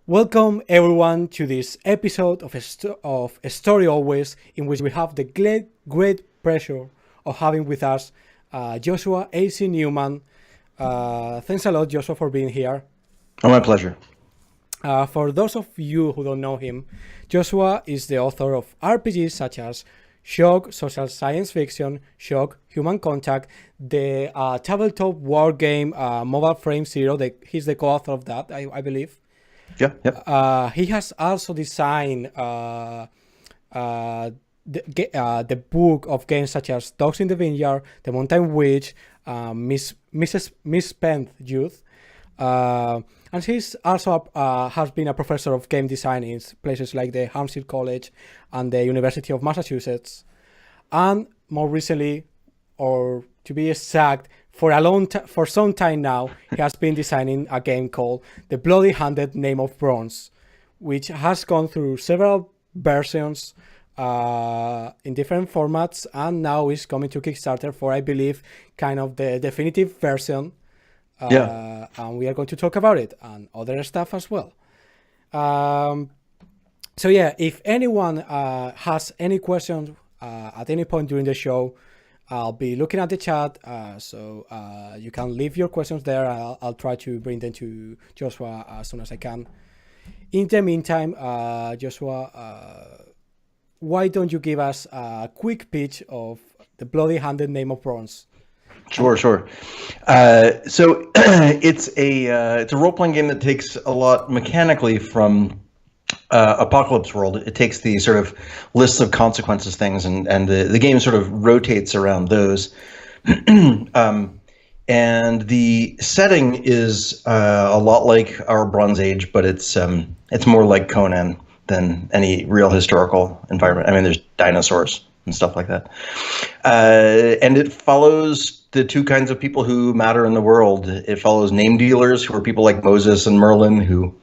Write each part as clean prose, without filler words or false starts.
Welcome everyone to this episode of A Story Always, in which we have the great pleasure of having with us Joshua A.C. Newman. Thanks a lot, Joshua, for being here. Oh, my pleasure. For those of you who don't know him, Joshua is the author of RPGs such as Shock, social science fiction, Shock, Human Contact, the tabletop war game Mobile Frame Zero. He's the co-author of that, I believe. Yeah. He has also designed the book of games such as Dogs in the Vineyard, The Mountain Witch, Misspent Youth. And he's also has been a professor of game design in places like the Hampshire College and the University of Massachusetts. And more recently, or to be exact, for some time now, he has been designing a game called The Bloody-Handed Name of Bronze, which has gone through several versions in different formats, and now is coming to Kickstarter for, I believe, kind of the definitive version. And we are going to talk about it and other stuff as well. So yeah, if anyone has any questions at any point during the show, I'll be looking at the chat, so you can leave your questions there. I'll try to bring them to Joshua as soon as I can. In the meantime, Joshua, why don't you give us a quick pitch of The Bloody-Handed Name of Bronze? Sure. So it's a role-playing game that takes a lot mechanically from Apocalypse World. It takes the sort of lists of consequences things, and the game sort of rotates around those. And the setting is a lot like our Bronze Age, but it's more like Conan than any real historical environment. I mean, there's dinosaurs and stuff like that. And it follows the two kinds of people who matter in the world. It follows name dealers, who are people like Moses and Merlin, who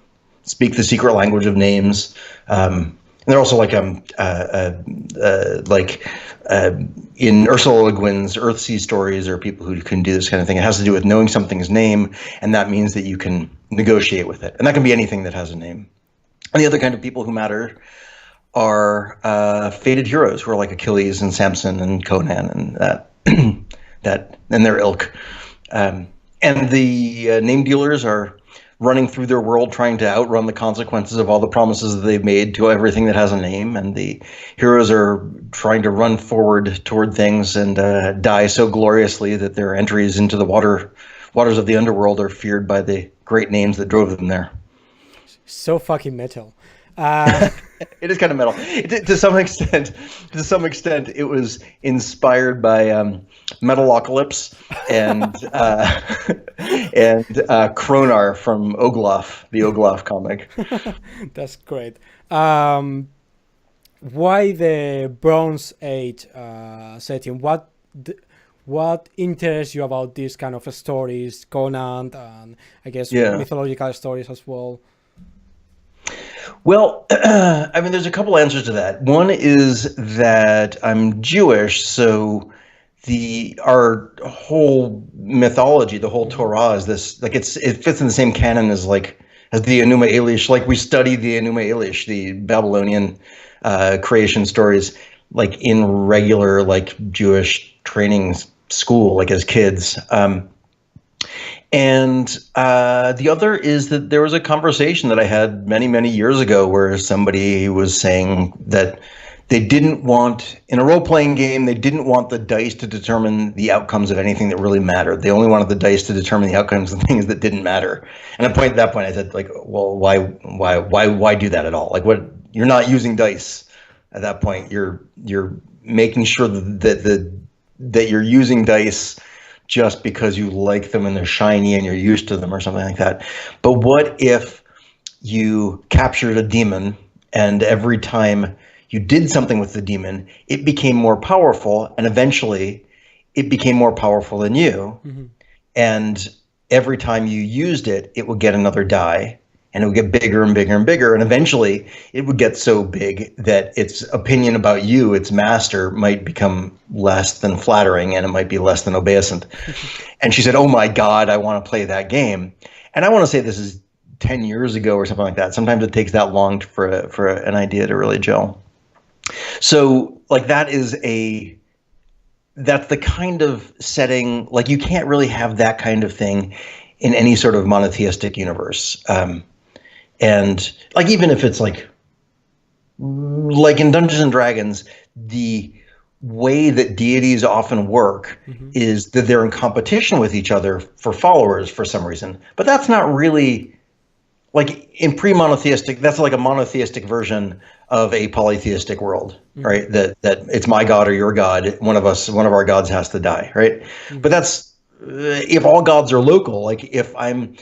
speak the secret language of names. And they're also like in Ursula Le Guin's Earthsea stories, or people who can do this kind of thing. It has to do with knowing something's name, and that means that you can negotiate with it. And that can be anything that has a name. And the other kind of people who matter are fated heroes, who are like Achilles and Samson and Conan and that and their ilk. And the name dealers are running through their world trying to outrun the consequences of all the promises that they've made to everything that has a name, and the heroes are trying to run forward toward things and die so gloriously that their entries into the waters of the underworld are feared by the great names that drove them there. So fucking metal. It is kind of metal. To some extent, it was inspired by Metalocalypse and Kronar from Oglaf, the Oglaf comic. That's great. Why the Bronze Age setting? What interests you about these kind of stories, Conan, and I guess mythological stories as well? Well, I mean, there's a couple answers to that. One is that I'm Jewish, so our whole mythology, the whole Torah, is this, like, it fits in the same canon as the Enuma Elish. Like, we study the Enuma Elish, the Babylonian creation stories, like in regular Jewish training school, like as kids. And the other is that there was a conversation that I had many, many years ago where somebody was saying that they didn't want, in a role-playing game, they didn't want the dice to determine the outcomes of anything that really mattered. They only wanted the dice to determine the outcomes of things that didn't matter. And at that point, I said, like, well, why do that at all? Like, what? You're not using dice at that point. You're making sure that you're using dice just because you like them and they're shiny and you're used to them or something like that. But what if you captured a demon, and every time you did something with the demon, it became more powerful, and eventually it became more powerful than you. Mm-hmm. And every time you used it, it would get another die, and it would get bigger and bigger and bigger. And eventually it would get so big that its opinion about you, its master, might become less than flattering, and it might be less than obeisant. And she said, oh my God, I want to play that game. And I want to say this is 10 years ago or something like that. Sometimes it takes that long for an idea to really gel. So like that's the kind of setting, like you can't really have that kind of thing in any sort of monotheistic universe. And like, even if it's like in Dungeons and Dragons, the way that deities often work is that they're in competition with each other for followers for some reason. But that's not really like in pre-monotheistic, that's like a monotheistic version of a polytheistic world, right? That it's my god or your god. One of our gods has to die, right? But that's if all gods are local. Like if I'm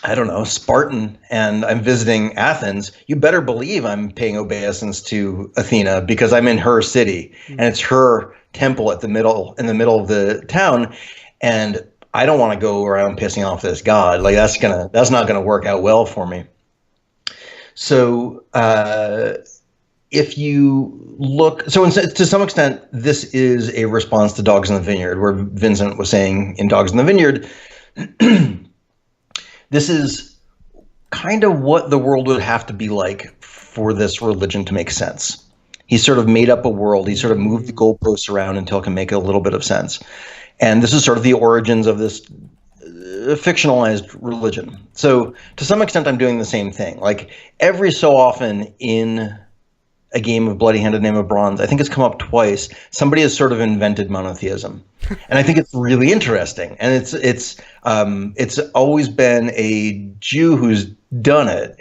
I don't know, Spartan, and I'm visiting Athens, you better believe I'm paying obeisance to Athena because I'm in her city and it's her temple in the middle of the town, and I don't want to go around pissing off this god. Like that's not gonna work out well for me. So if you look, to some extent, this is a response to Dogs in the Vineyard, where Vincent was saying in Dogs in the Vineyard. This is kind of what the world would have to be like for this religion to make sense. He sort of made up a world. He sort of moved the goalposts around until it can make a little bit of sense. And this is sort of the origins of this fictionalized religion. So to some extent, I'm doing the same thing. Like every so often in a game of Bloody Hand and Name of Bronze, I think it's come up twice, somebody has sort of invented monotheism. And I think it's really interesting. And it's always been a Jew who's done it,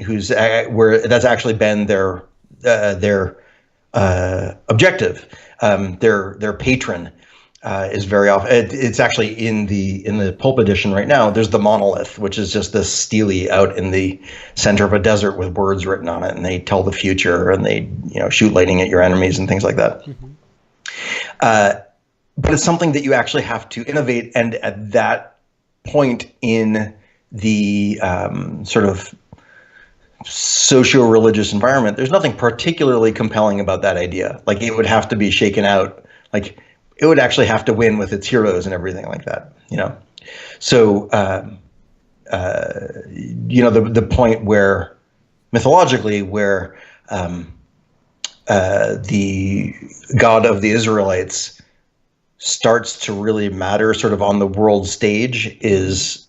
where that's actually been their objective. Their patron is very often. It's actually in the pulp edition right now. There's the monolith, which is just this stele out in the center of a desert with words written on it, and they tell the future, and they shoot lightning at your enemies and things like that. But it's something that you actually have to innovate, and at that point in the sort of socio-religious environment, there's nothing particularly compelling about that idea. Like it would have to be shaken out. Like it would actually have to win with its heroes and everything like that, So, the point where mythologically, where the God of the Israelites starts to really matter sort of on the world stage is,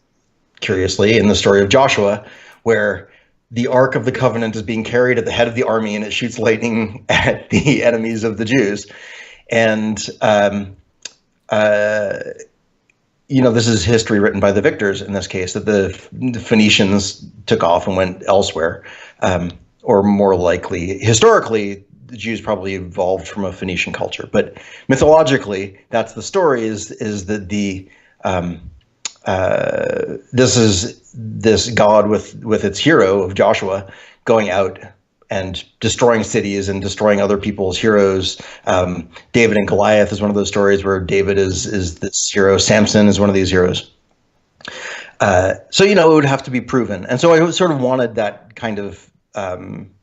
curiously, in the story of Joshua, where the Ark of the Covenant is being carried at the head of the army and it shoots lightning at the enemies of the Jews. And, this is history written by the victors in this case, that the Phoenicians took off and went elsewhere. Or more likely, historically, the Jews probably evolved from a Phoenician culture. But mythologically, that's the story, is that this is this god with its hero of Joshua going out and destroying cities and destroying other people's heroes. David and Goliath is one of those stories where David is this hero. Samson is one of these heroes. So it would have to be proven. And so I sort of wanted that kind of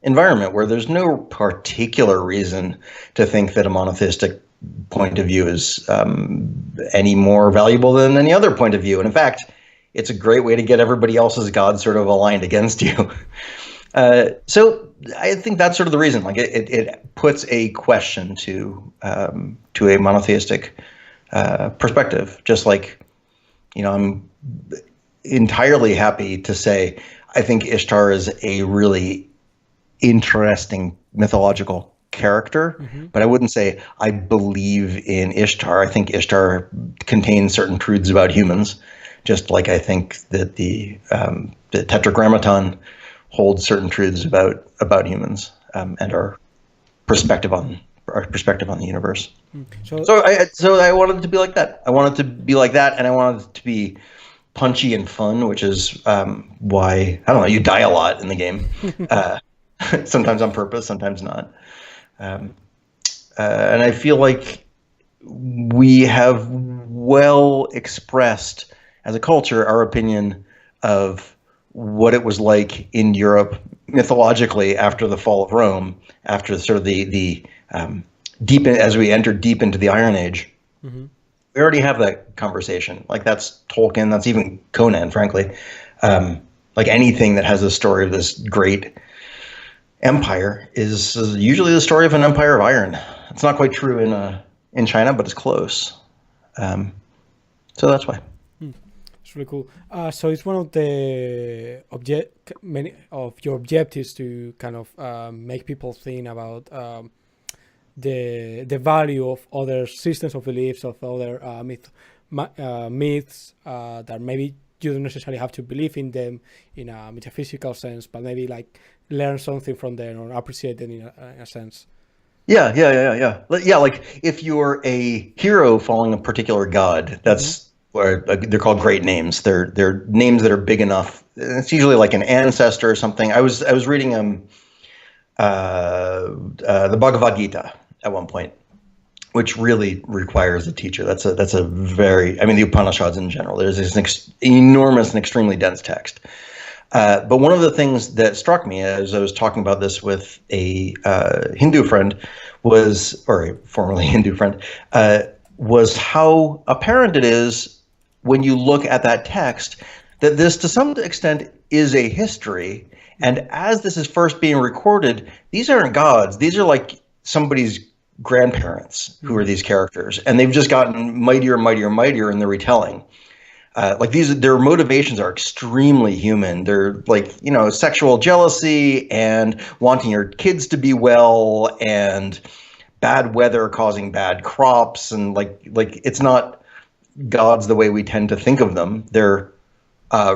environment where there's no particular reason to think that a monotheistic point of view is any more valuable than any other point of view. And in fact, it's a great way to get everybody else's gods sort of aligned against you. So I think that's sort of the reason. Like it puts a question to a monotheistic perspective. Just like, I'm entirely happy to say I think Ishtar is a really interesting mythological character, but I wouldn't say I believe in Ishtar. I think Ishtar contains certain truths about humans, just like I think that the Tetragrammaton holds certain truths about humans and our perspective on the universe. So I wanted it to be like that. I wanted it to be like that, and I wanted it to be punchy and fun, which is why, I don't know, you die a lot in the game. Sometimes on purpose, sometimes not. And I feel like we have well expressed as a culture our opinion of what it was like in Europe mythologically after the fall of Rome, after sort of the as we entered deep into the Iron Age. We already have that conversation. Like that's Tolkien, that's even Conan, frankly. Like like anything that has a story of this great empire is usually the story of an empire of iron. It's not quite true in China, but it's close. So that's why. It's really cool. So it's one of the many of your objectives to kind of make people think about the value of other systems of beliefs, of other myths that maybe you don't necessarily have to believe in them in a metaphysical sense, but maybe like learn something from them or appreciate them in a sense. Yeah. Like if you're a hero following a particular god, that's where they're called great names. They're names that are big enough. It's usually like an ancestor or something. I was reading the Bhagavad Gita at one point, which really requires a teacher. That's a very, I mean, the Upanishads in general. There's this enormous and extremely dense text. But one of the things that struck me as I was talking about this with a Hindu friend or a formerly Hindu friend, was how apparent it is when you look at that text that this to some extent is a history. And as this is first being recorded, these aren't gods. These are like somebody's grandparents who are these characters. And they've just gotten mightier and mightier and mightier in the retelling. Their motivations are extremely human. They're like, sexual jealousy and wanting your kids to be well and bad weather causing bad crops. And like it's not gods the way we tend to think of them. They're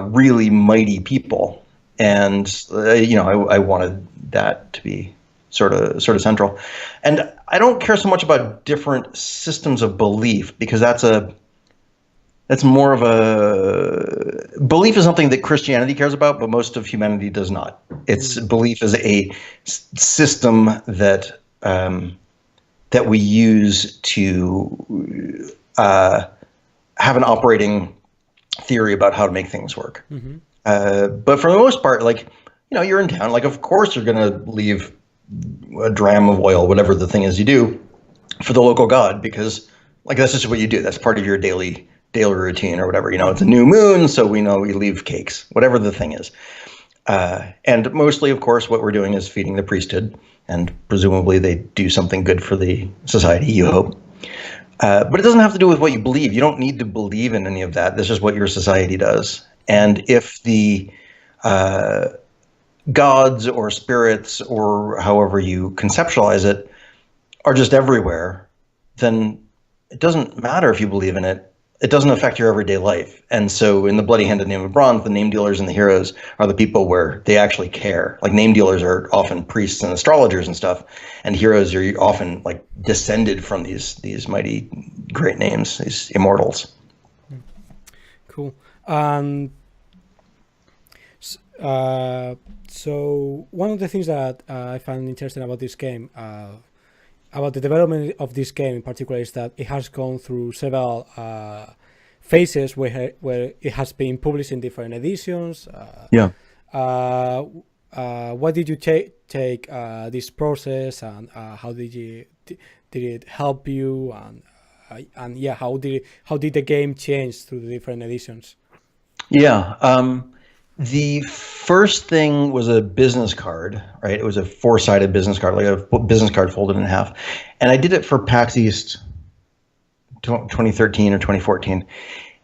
really mighty people. And, I wanted that to be sort of central. And I don't care so much about different systems of belief because that's more of a belief is something that Christianity cares about, but most of humanity does not. It's belief is a system that that we use to have an operating theory about how to make things work. But for the most part, you're in town. Like, of course, you're going to leave a dram of oil, whatever the thing is you do, for the local god because, that's just what you do. That's part of your daily routine or whatever. It's a new moon, so we know we leave cakes, whatever the thing is. And mostly, of course, what we're doing is feeding the priesthood, and presumably they do something good for the society, you hope. But it doesn't have to do with what you believe. You don't need to believe in any of that. That's just what your society does. And if the gods or spirits or however you conceptualize it are just everywhere, then it doesn't matter if you believe in it. It doesn't affect your everyday life. And so in the Bloody-Handed Name of Bronze, the name dealers and the heroes are the people where they actually care. Like name dealers are often priests and astrologers and stuff, and heroes are often descended from these mighty great names, these immortals. Cool. So one of the things that I find interesting about this game, about the development of this game in particular, is that it has gone through several phases where it has been published in different editions. What did you take this process, and how did it help you, and how did the game change through the different editions? The first thing was a business card, right? It was a 4-sided business card, like a business card folded in half. And I did it for PAX East 2013 or 2014.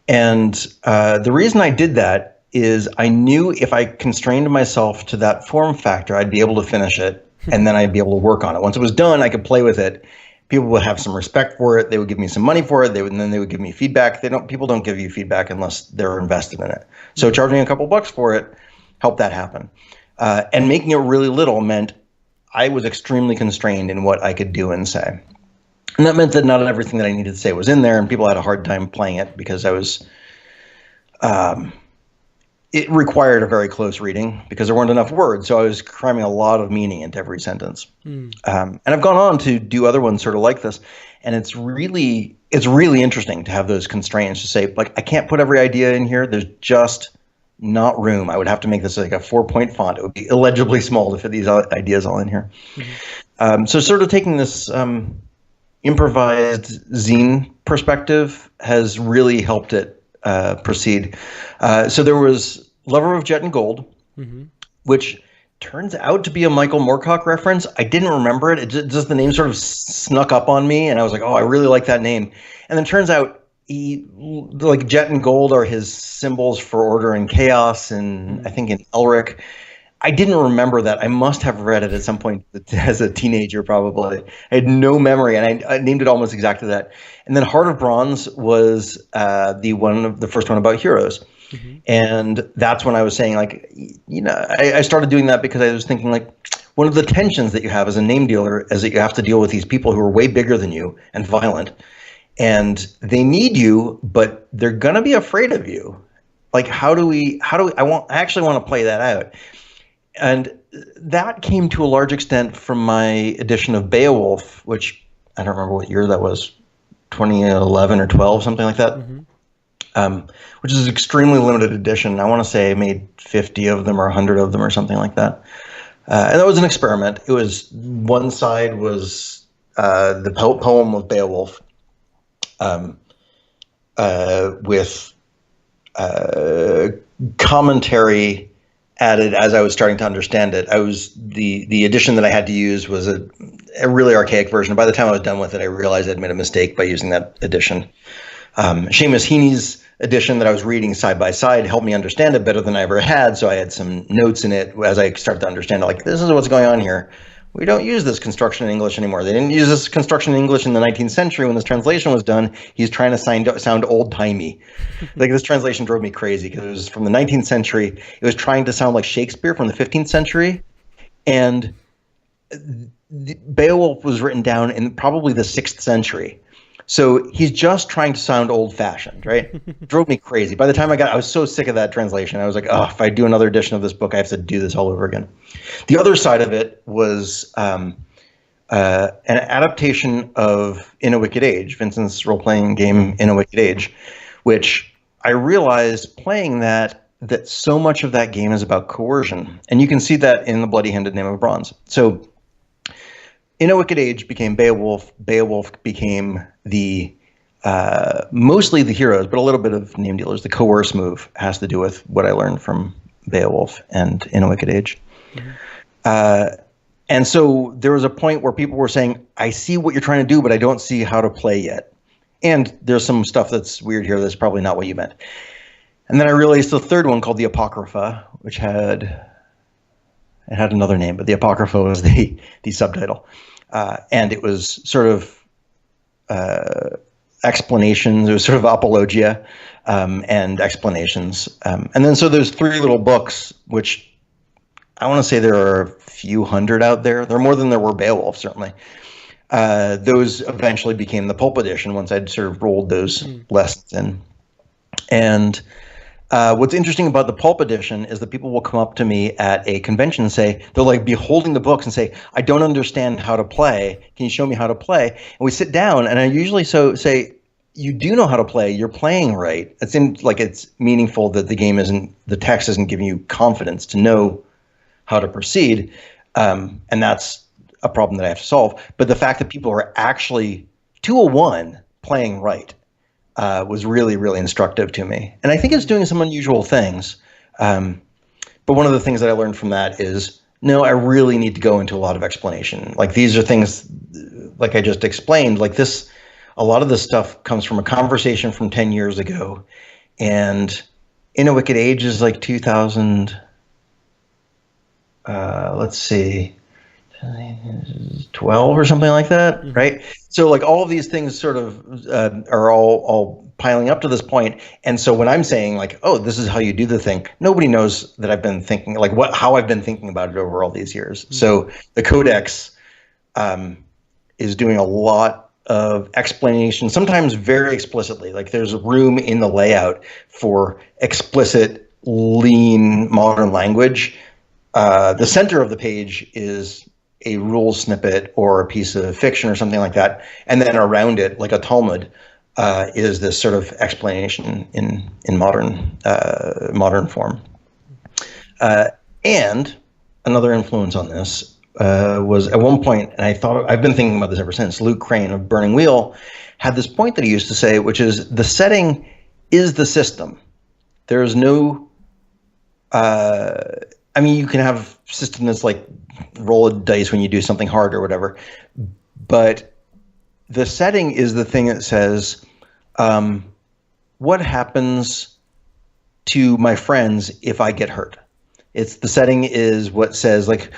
And the reason I did that is I knew if I constrained myself to that form factor, I'd be able to finish it, and then I'd be able to work on it. Once it was done, I could play with it. People would have some respect for it. They would give me some money for it. And then they would give me feedback. People don't give you feedback unless they're invested in it. So charging a couple bucks for it helped that happen. And making it really little meant I was extremely constrained in what I could do and say. And that meant that not everything that I needed to say was in there, and people had a hard time playing it because I was it required a very close reading because there weren't enough words. So I was cramming a lot of meaning into every sentence. And I've gone on to do other ones sort of like this. And it's really interesting to have those constraints to say, I can't put every idea in here. There's just not room. I would have to make this like a 4-point font. It would be illegibly small to fit these ideas all in here. So sort of taking this improvised zine perspective has really helped it proceed. So there was Lover of Jet and Gold, which turns out to be a Michael Moorcock reference. I didn't remember it. Just the name sort of snuck up on me, and I was like, oh, I really like that name. And then turns out like Jet and Gold are his symbols for order and chaos, and I think in Elric. I didn't remember that. I must have read it at some point as a teenager, probably. I had no memory, and I named it almost exactly that. And then Heart of Bronze was the first one about heroes. And that's when I was saying, like, I started doing that because I was thinking, like, one of the tensions that you have as a name dealer is that you have to deal with these people who are way bigger than you and violent. And they need you, but they're going to be afraid of you. Like, I actually want to play that out. And that came to a large extent from my edition of Beowulf, which I don't remember what year that was, 2011 or 12, something like that, which is an extremely limited edition. I want to say I made 50 of them or 100 of them or something like that. And that was an experiment. It was, one side was the poem of Beowulf with commentary added as I was starting to understand it. The edition that I had to use was a really archaic version. By the time I was done with it, I realized I'd made a mistake by using that edition. Seamus Heaney's edition that I was reading side by side helped me understand it better than I ever had. So I had some notes in it as I started to understand it. Like, this is what's going on here. We don't use this construction in English anymore. They didn't use this construction in English in the 19th century when this translation was done. He's trying to sound old-timey. Like, this translation drove me crazy because it was from the 19th century. It was trying to sound like Shakespeare from the 15th century. And Beowulf was written down in probably the 6th century. So he's just trying to sound old-fashioned, right? It drove me crazy. By the time I was so sick of that translation. I was like, oh, if I do another edition of this book, I have to do this all over again. The other side of it was an adaptation of In a Wicked Age, Vincent's role-playing game In a Wicked Age, which I realized playing that so much of that game is about coercion. And you can see that in The Bloody-Handed Name of Bronze. So In a Wicked Age became Beowulf. Beowulf became the mostly the heroes, but a little bit of name dealers. The coerce move has to do with what I learned from Beowulf and In a Wicked Age. And so there was a point where people were saying, I see what you're trying to do, but I don't see how to play yet. And there's some stuff that's weird here that's probably not what you meant. And then I realized the third one, called the Apocrypha, which had another name, but the Apocrypha was the subtitle. And it was sort of explanations. It was sort of apologia and explanations. And then so there's 3 little books, which I want to say there are a few hundred out there. There are more than there were Beowulf, certainly. Those eventually became the pulp edition once I'd sort of rolled those lessons in. And what's interesting about the pulp edition is that people will come up to me at a convention and say, they'll like be holding the books and say, I don't understand how to play. Can you show me how to play? And we sit down, and I usually say, you do know how to play. You're playing right. It seems like it's meaningful that the text isn't giving you confidence to know how to proceed. And that's a problem that I have to solve. But the fact that people are actually 201 playing right was really, really instructive to me. And I think it's doing some unusual things. But one of the things that I learned from that is, no, I really need to go into a lot of explanation. Like, these are things, like I just explained, like this, a lot of this stuff comes from a conversation from 10 years ago. And In a Wicked Age is like 2000, let's see, 12 or something like that, right? So like all of these things sort of are all piling up to this point. And so when I'm saying like, oh, this is how you do the thing, nobody knows that I've been thinking like how I've been thinking about it over all these years. So the Codex is doing a lot of explanation, sometimes very explicitly. Like, there's room in the layout for explicit, lean, modern language. The center of the page is a rule snippet or a piece of fiction or something like that, and then around it, like a Talmud, is this sort of explanation in modern form. And another influence on this was at one point, and I've been thinking about this ever since, Luke Crane of Burning Wheel had this point that he used to say, which is the setting is the system. There is no I mean, you can have system that's like roll a dice when you do something hard or whatever, but the setting is the thing that says, what happens to my friends if I get hurt? It's the setting is what says like,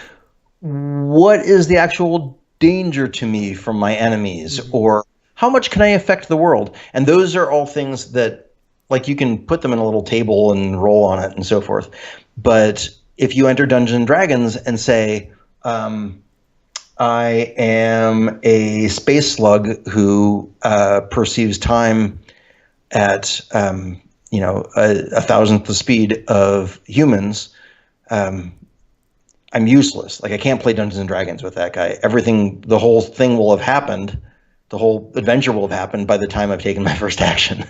what is the actual danger to me from my enemies, or how much can I affect the world? And those are all things that like you can put them in a little table and roll on it and so forth. But if you enter Dungeons and Dragons and say, I am a space slug who perceives time at a thousandth the speed of humans, I'm useless. Like I can't play Dungeons and Dragons with that guy. The whole thing will have happened. The whole adventure will have happened by the time I've taken my first action,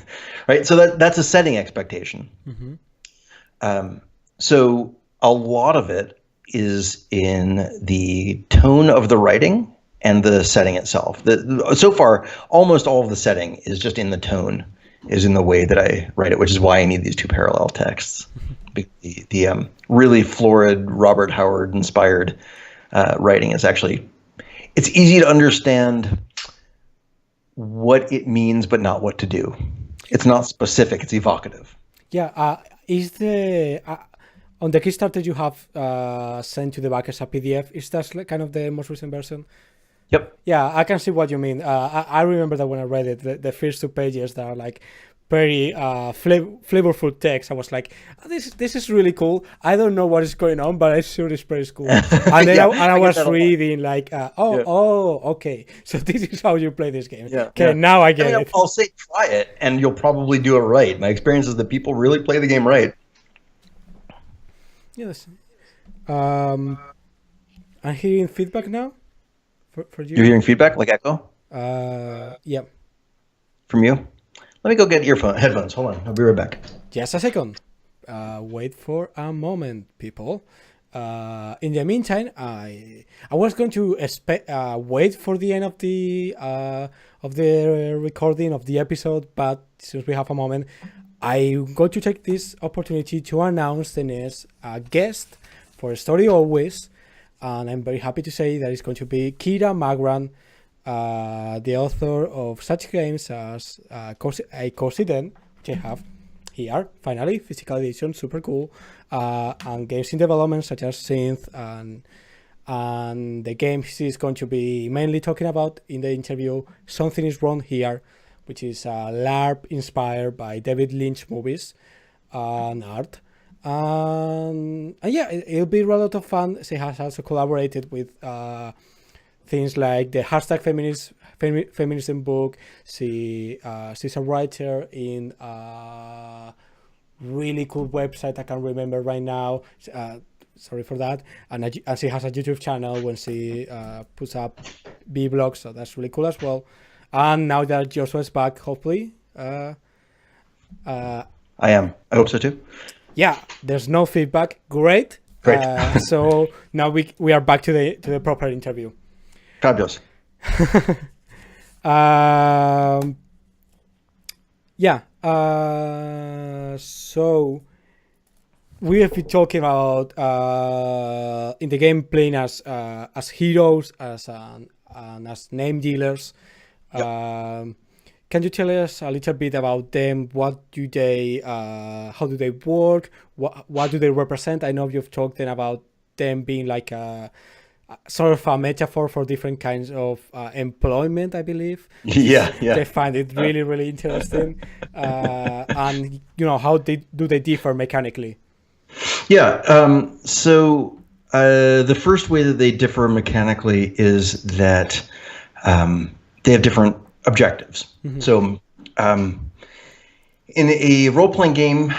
right? So that's a setting expectation. So a lot of it is in the tone of the writing and the setting itself. So far, almost all of the setting is just in the tone, is in the way that I write it, which is why I need these two parallel texts. The really florid Robert Howard inspired writing is actually, it's easy to understand what it means, but not what to do. It's not specific, it's evocative. Yeah, is the on the Kickstarter you have sent to the back as a PDF, is that kind of the most recent version? Yep. Yeah, I can see what you mean. I remember that when I read it, the first 2 pages that are like very flavorful text. I was like, oh, this is really cool. I don't know what is going on, but I'm sure it's pretty cool. And then I was reading like, okay, so this is how you play this game. Yeah, okay, now I get it. I'll say try it, and you'll probably do it right. My experience is that people really play the game right. Yes. I'm hearing feedback now. For you? You're hearing feedback like echo? Yeah. From you? Let me go get headphones. Hold on. I'll be right back. Just a second. Wait for a moment, people. In the meantime, I was going to wait for the end of the recording of the episode, but since we have a moment, I'm going to take this opportunity to announce the next guest for Story Always. And I'm very happy to say that it's going to be Kira Magran, the author of such games as Conan, which I have here, finally, physical edition, super cool, and games in development such as Synth, and the game she's going to be mainly talking about in the interview, Something is Wrong Here, which is a LARP inspired by David Lynch movies and art. And yeah, it'll be a lot of fun. She has also collaborated with things like the hashtag feminism book. She's a writer in a really cool website I can't remember right now. Sorry for that. And she has a YouTube channel when she puts up B-blogs, so that's really cool as well. And now that Joshua's back, hopefully. I am. I hope so too. Yeah, there's no feedback. Great. So now we are back to the proper interview. Fabulous. So we have been talking about in the game playing as heroes, and as name dealers. Yep. Can you tell us a little bit about them? What do they? How do they work? What do they represent? I know you've talked then about them being like a sort of a metaphor for different kinds of employment, I believe. Yeah. They find it really, really interesting. And how do they differ mechanically? Yeah. So the first way that they differ mechanically is that they have different objectives. Mm-hmm. So in a role-playing game,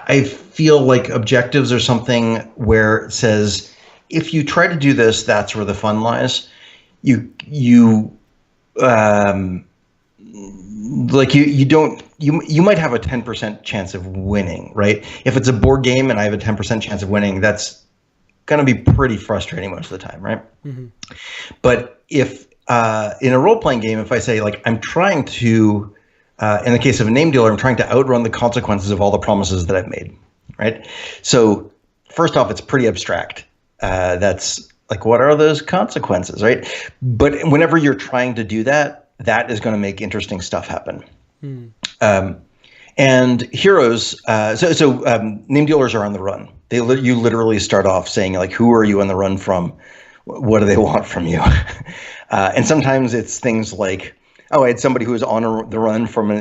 I feel like objectives are something where it says, if you try to do this, that's where the fun lies. You might have a 10% chance of winning, right? If it's a board game and I have a 10% chance of winning, that's going to be pretty frustrating most of the time, right? Mm-hmm. But if in a role-playing game, if I say, like, I'm trying to, in the case of a name dealer, I'm trying to outrun the consequences of all the promises that I've made, right? So first off, it's pretty abstract. That's like, what are those consequences, right? But whenever you're trying to do that, that is going to make interesting stuff happen. And heroes, name dealers are on the run. You literally start off saying, like, who are you on the run from? What do they want from you? And sometimes it's things like, oh, I had somebody who was on the run from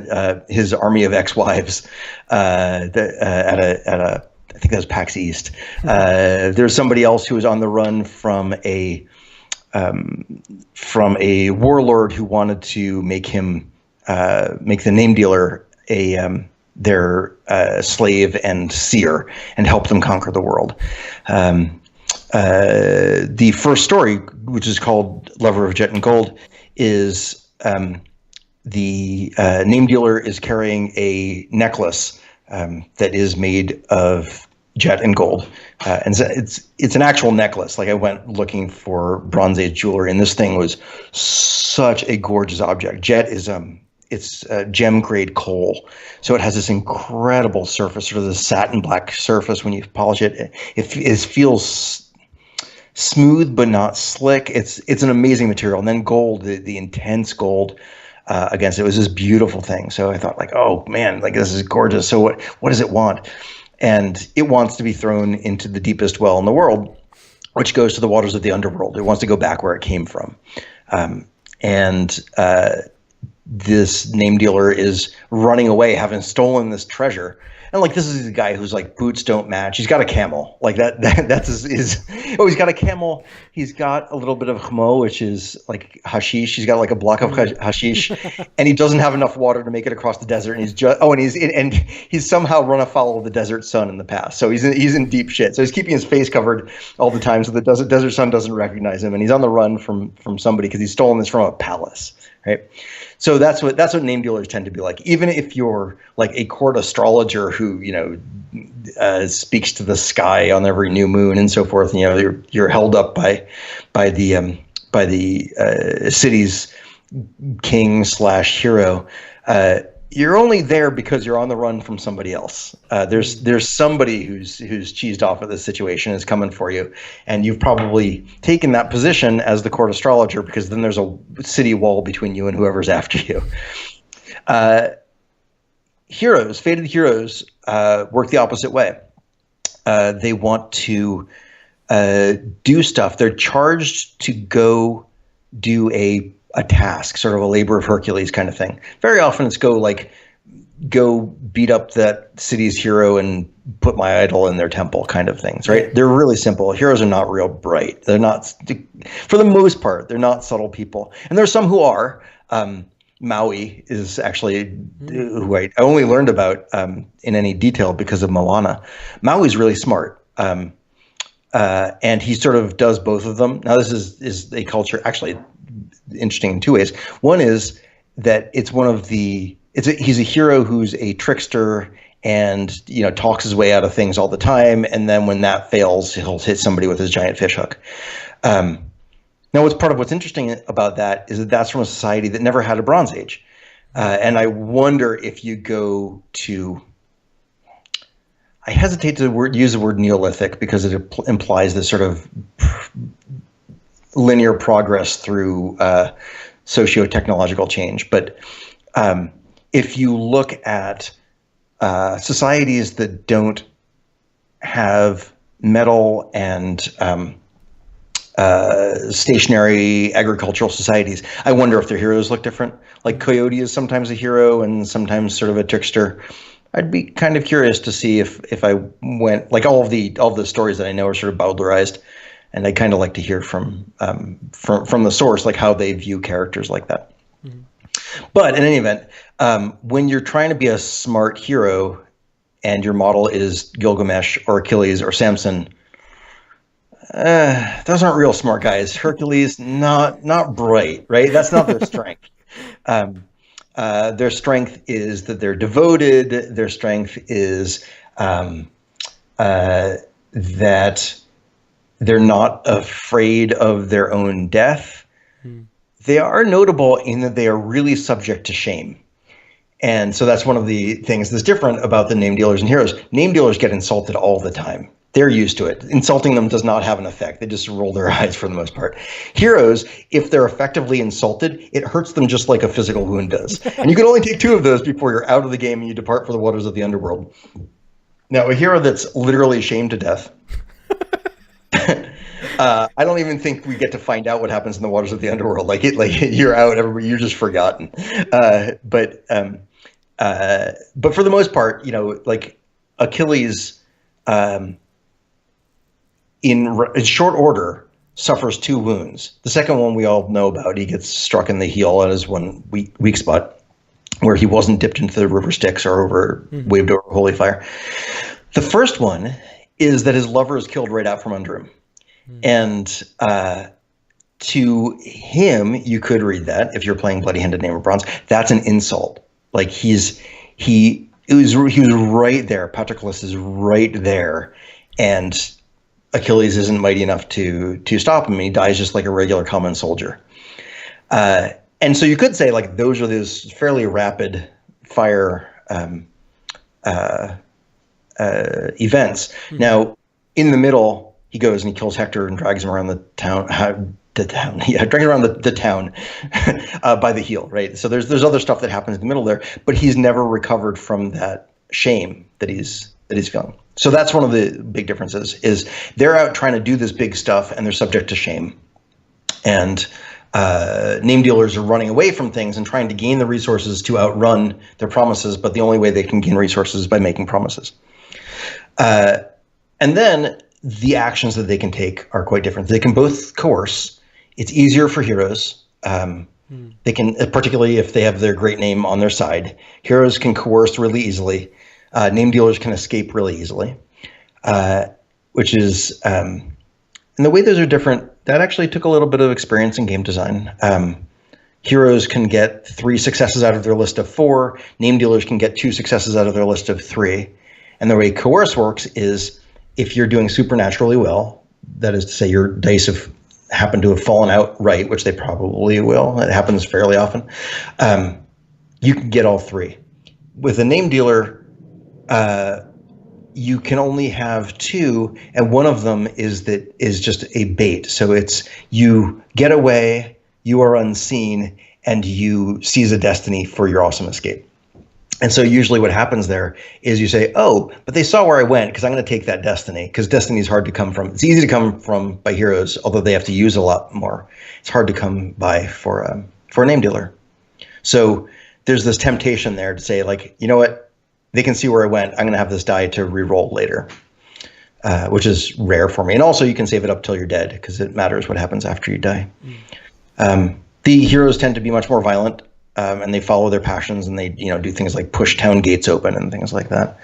his army of ex-wives at a I think that was PAX East. There's somebody else who was on the run from a warlord who wanted to make the name dealer their slave and seer and help them conquer the world. The first story, which is called Lover of Jet and Gold, is the name dealer is carrying a necklace that is made of jet and gold, and it's an actual necklace. Like, I went looking for Bronze Age jewelry, and this thing was such a gorgeous object. Jet is it's gem grade coal, so it has this incredible surface, sort of the satin black surface. When you polish it, it feels smooth but not slick. It's an amazing material. And then gold, the intense gold against it, was this beautiful thing. So I thought, like, oh man, like, this is gorgeous. So what does it want? And it wants to be thrown into the deepest well in the world, which goes to the waters of the underworld. It wants to go back where it came from. This name dealer is running away, having stolen this treasure. And, like, this is a guy who's, like, boots don't match. He's got a camel. Like, that's his he's got a camel. He's got a little bit of chmo, which is like hashish. He's got, like, a block of hashish, and he doesn't have enough water to make it across the desert. And he's somehow run afoul of the desert sun in the past. So he's in deep shit. So he's keeping his face covered all the time so the desert sun doesn't recognize him. And he's on the run from somebody because he's stolen this from a palace, right? So that's what name dealers tend to be like. Even if you're like a court astrologer who, speaks to the sky on every new moon and so forth, you're held up by the city's king / hero. You're only there because you're on the run from somebody else. There's somebody who's cheesed off of this situation, is coming for you, and you've probably taken that position as the court astrologer because then there's a city wall between you and whoever's after you. Fated heroes work the opposite way. They want to do stuff. They're charged to go do a task, sort of a labor of Hercules kind of thing. Very often it's go beat up that city's hero and put my idol in their temple kind of things, right? They're really simple. Heroes are not real bright. They're not, for the most part, they're not subtle people. And there's some who are. Maui is actually who I only learned about in any detail because of Moana. Maui's really smart. And he sort of does both of them. Now, this is a culture, actually interesting in two ways. One is that it's he's a hero who's a trickster and talks his way out of things all the time, and then when that fails, he'll hit somebody with his giant fish hook. Now, what's interesting about that is that that's from a society that never had a Bronze Age, and I wonder if you go to, I hesitate to use the word Neolithic because it implies this sort of linear progress through socio-technological change. But if you look at societies that don't have metal and stationary agricultural societies, I wonder if their heroes look different. Like Coyote is sometimes a hero and sometimes sort of a trickster. I'd be kind of curious to see if I went, like, all of the stories that I know are sort of bowdlerized. And I kind of like to hear from the source, like, how they view characters like that. Mm-hmm. But in any event, when you're trying to be a smart hero and your model is Gilgamesh or Achilles or Samson, those aren't real smart guys. Hercules, not bright, right? That's not their strength. Their strength is that they're devoted. Their strength is that they're not afraid of their own death. They are notable in that they are really subject to shame. And so that's one of the things that's different about the name dealers and heroes. Name dealers get insulted all the time. They're used to it. Insulting them does not have an effect. They just roll their eyes for the most part. Heroes, if they're effectively insulted, it hurts them just like a physical wound does. And you can only take 2 of those before you're out of the game and you depart for the waters of the underworld. Now, a hero that's literally shamed to death. I don't even think we get to find out what happens in the waters of the underworld. Like you're out, everybody, you're just forgotten. But for the most part, like Achilles, in short order, suffers 2 wounds. The second one we all know about. He gets struck in the heel at his one weak spot, where he wasn't dipped into the river Styx or waved over holy fire. The first one is that his lover is killed right out from under him. And to him, you could read that if you're playing Bloody-Handed Name of Bronze. That's an insult. Like he was right there. Patroclus is right there, and Achilles isn't mighty enough to stop him, and he dies just like a regular common soldier. And so you could say like those are those fairly rapid fire events. Now, in the middle, he goes and he kills Hector and drags him around the town. Drags him around the town by the heel, right? So there's other stuff that happens in the middle there, but he's never recovered from that shame that he's feeling. So that's one of the big differences. Is they're out trying to do this big stuff and they're subject to shame, and name dealers are running away from things and trying to gain the resources to outrun their promises. But the only way they can gain resources is by making promises. And then the actions that they can take are quite different. They can both coerce. It's easier for heroes. They can, particularly if they have their great name on their side, heroes can coerce really easily. Name dealers can escape really easily, which is, and the way those are different, that actually took a little bit of experience in game design. Heroes can get 3 successes out of their list of 4. Name dealers can get 2 successes out of their list of 3. And the way coerce works is if you're doing supernaturally well, that is to say your dice have happened to have fallen out right, which they probably will. It happens fairly often. You can get all 3. With a name dealer, you can only have 2, and one of them is just a bait. So it's you get away, you are unseen, and you seize a destiny for your awesome escape. And so usually what happens there is you say, oh, but they saw where I went because I'm going to take that destiny, because destiny is hard to come from. It's easy to come from by heroes, although they have to use a lot more. It's hard to come by for a name dealer. So there's this temptation there to say, like, you know what? They can see where I went. I'm going to have this die to re-roll later, which is rare for me. And also you can save it up till you're dead because it matters what happens after you die. The heroes tend to be much more violent. And they follow their passions, and they, do things like push town gates open and things like that.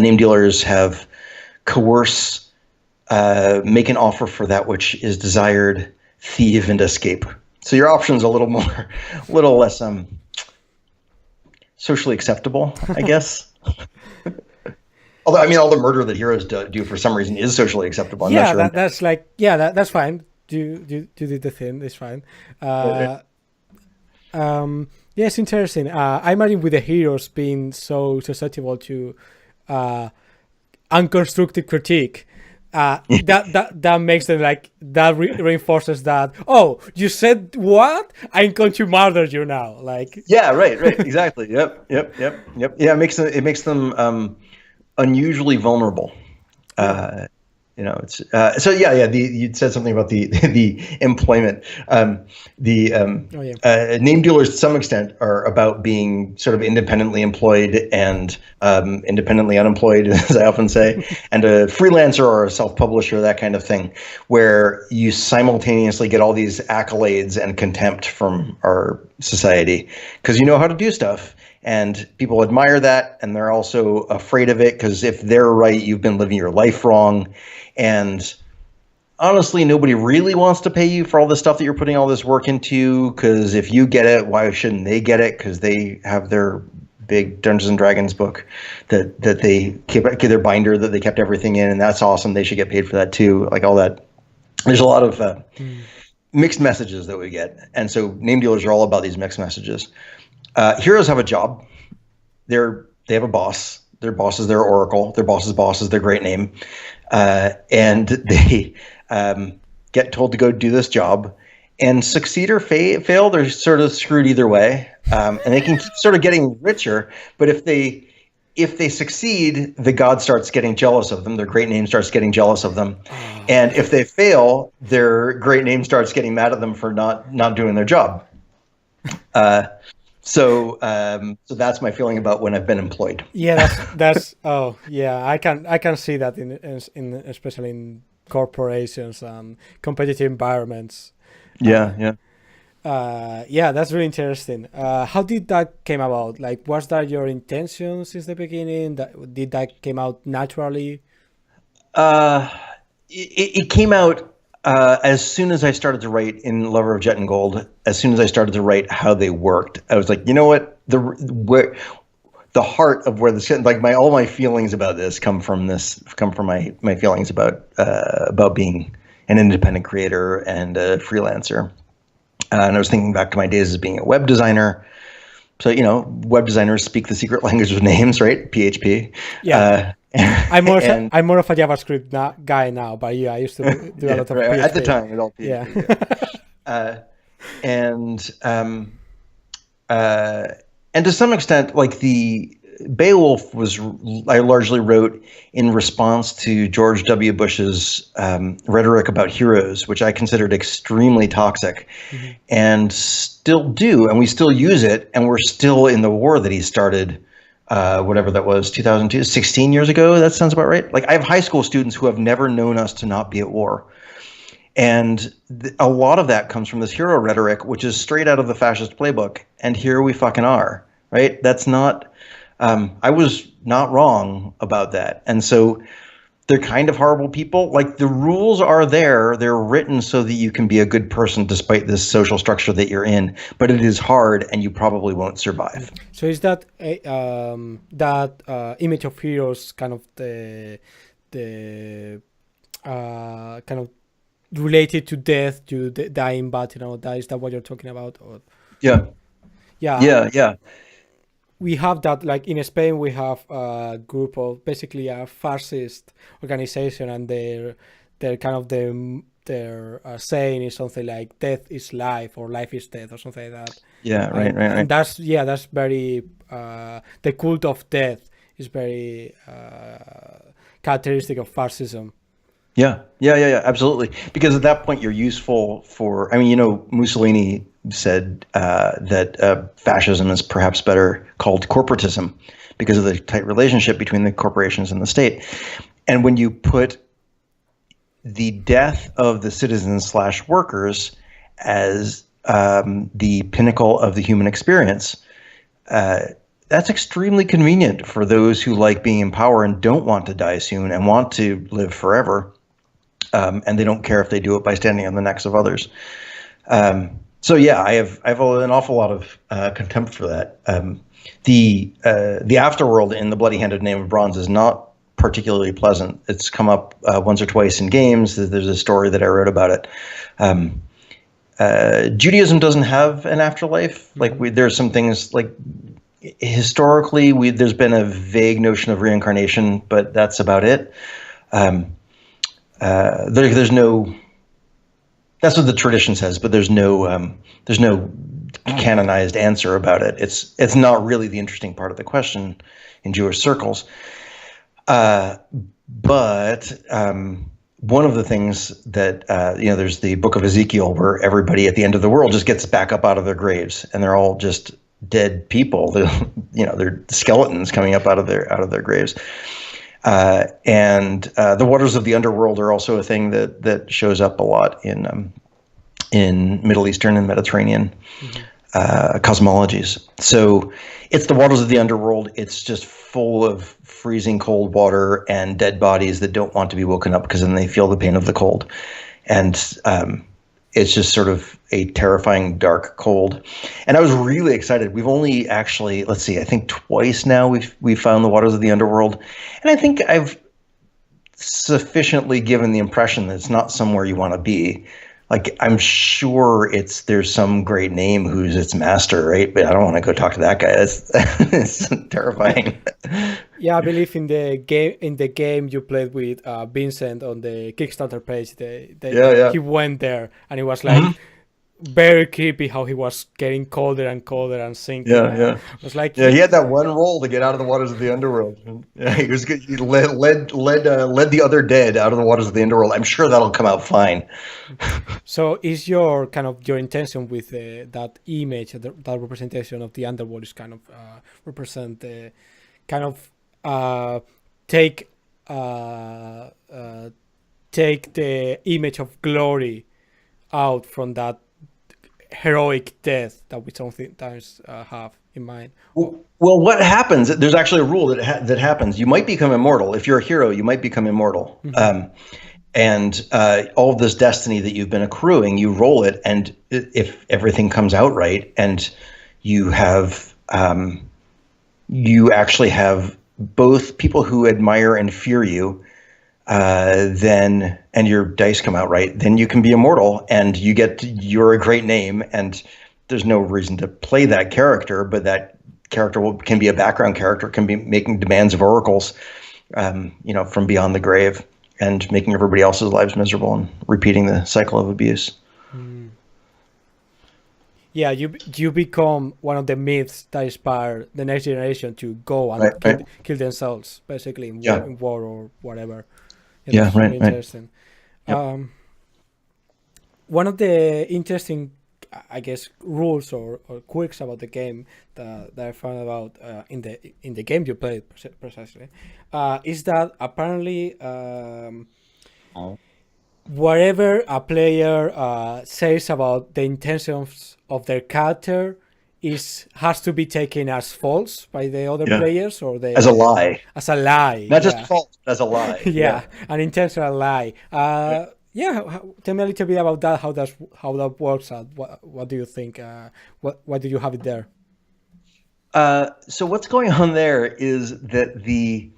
Name dealers have coerce, make an offer for that which is desired, thieve, and escape. So your option's a little less socially acceptable, I guess. Although, I mean, all the murder that heroes do for some reason is socially acceptable. I'm not sure. That's fine. Do the thing, it's fine. It's interesting. I imagine with the heroes being so susceptible to unconstructive critique, that makes them like that reinforces that. Oh, you said what? I'm going to murder you now. Like right, exactly. Yep. Yeah, it makes them unusually vulnerable. It's you said something about the employment. Name dealers to some extent are about being sort of independently employed and independently unemployed, as I often say, and a freelancer or a self-publisher, that kind of thing, where you simultaneously get all these accolades and contempt from our society because you know how to do stuff. And people admire that, and they're also afraid of it because if they're right, you've been living your life wrong. And honestly, nobody really wants to pay you for all the stuff that you're putting all this work into, because if you get it, why shouldn't they get it? Because they have their big Dungeons and Dragons book that they keep, their binder that they kept everything in, and that's awesome. They should get paid for that too. Like all that. There's a lot of mixed messages that we get. And so name dealers are all about these mixed messages. Heroes have a job. They have a boss. their boss is their oracle, their boss's boss is their great name, and they get told to go do this job, and succeed or fail, they're sort of screwed either way, and they can keep sort of getting richer. But if they succeed, the god starts getting jealous of them. Their great name starts getting jealous of them, and if they fail, their great name starts getting mad at them for not doing their job. So that's my feeling about when I've been employed. Yeah, that's oh yeah, I can see that in especially in corporations and competitive environments. Yeah. Yeah, that's really interesting. How did that came about? Like, was that your intention since the beginning? Did that came out naturally? It came out as soon as I started to write in Lover of Jet and Gold. As soon as I started to write how they worked, I was like, you know what, the heart of where this, like, all my feelings about this come from my feelings about being an independent creator and a freelancer. And I was thinking back to my days as being a web designer. So, web designers speak the secret language of names, right? PHP. Yeah. I'm more of a JavaScript guy now, but yeah, I used to do a lot of PHP. At the time, it all PHP. Yeah. And to some extent, like the Beowulf I largely wrote in response to George W. Bush's rhetoric about heroes, which I considered extremely toxic, and still do, and we still use it, and we're still in the war that he started, whatever that was, 2002, 16 years ago. That sounds about right. Like, I have high school students who have never known us to not be at war. And a lot of that comes from this hero rhetoric, which is straight out of the fascist playbook. And here we fucking are, right? That's not, I was not wrong about that. And so they're kind of horrible people. Like, the rules are there. They're written so that you can be a good person despite this social structure that you're in. But it is hard, and you probably won't survive. So is that that image of heroes kind of the kind of related to death, to dying, but is that what you're talking about? Or... Yeah. We have that, like in Spain, we have a group of basically a fascist organization, and they're kind of their saying is something like "death is life" or "life is death" or something like that. Yeah, right. And that's very the cult of death is very characteristic of fascism. Yeah, absolutely. Because at that point, you're useful for. I mean, Mussolini said that fascism is perhaps better called corporatism because of the tight relationship between the corporations and the state. And when you put the death of the citizens/workers as the pinnacle of the human experience, that's extremely convenient for those who like being in power and don't want to die soon and want to live forever. And they don't care if they do it by standing on the necks of others. So yeah, I have an awful lot of contempt for that. The afterworld in The Bloody-Handed Name of Bronze is not particularly pleasant. It's come up once or twice in games. There's a story that I wrote about it. Judaism doesn't have an afterlife. Like there's some things like historically there's been a vague notion of reincarnation, but that's about it. There's no. That's what the tradition says, but there's no canonized answer about it. It's not really the interesting part of the question in Jewish circles. But one of the things that there's the Book of Ezekiel where everybody at the end of the world just gets back up out of their graves, and they're all just dead people. They're skeletons coming up out of their graves. And the waters of the underworld are also a thing that shows up a lot in Middle Eastern and Mediterranean cosmologies. So it's the waters of the underworld. It's just full of freezing cold water and dead bodies that don't want to be woken up because then they feel the pain of the cold. And it's just sort of a terrifying, dark cold. And I was really excited. We've only actually, I think twice now we've found the waters of the underworld. And I think I've sufficiently given the impression that it's not somewhere you want to be. Like, I'm sure there's some great name who's its master, right? But I don't want to go talk to that guy. It's terrifying. Yeah, I believe in the game you played with Vincent on the Kickstarter page, Yeah. he went there and it was like Mhm. very creepy how he was getting colder and colder and sinking. Yeah. It was like Yeah, he had that one roll to get out of the waters of the underworld. Yeah, he was good. He led the other dead out of the waters of the underworld. I'm sure that'll come out fine. So is your kind of your intention with that image, that representation of the underworld is kind of represent kind of take take the image of glory out from that heroic death that we sometimes have in mind. Well, what happens? There's actually a rule that happens. You might become immortal if you're a hero. You might become immortal. And all of this destiny that you've been accruing, you roll it, and if everything comes out right, and you have, you actually have both people who admire and fear you, then, and your dice come out right, then you can be immortal, and you're a great name, and there's no reason to play that character, but that character can be a background character, can be making demands of oracles, from beyond the grave, and making everybody else's lives miserable and repeating the cycle of abuse. Yeah, you become one of the myths that inspire the next generation to go and kill themselves, basically in war or whatever. It's really interesting. One of the interesting, I guess, rules or quirks about the game that I found about in the game you played precisely is that apparently whatever a player says about the intentions of their character has to be taken as false by the other players, or as a lie. As a lie, not just false, as a lie. An intentional lie. Tell me a little bit about that. How that works out. What do you think? What do you have it there? So what's going on there is that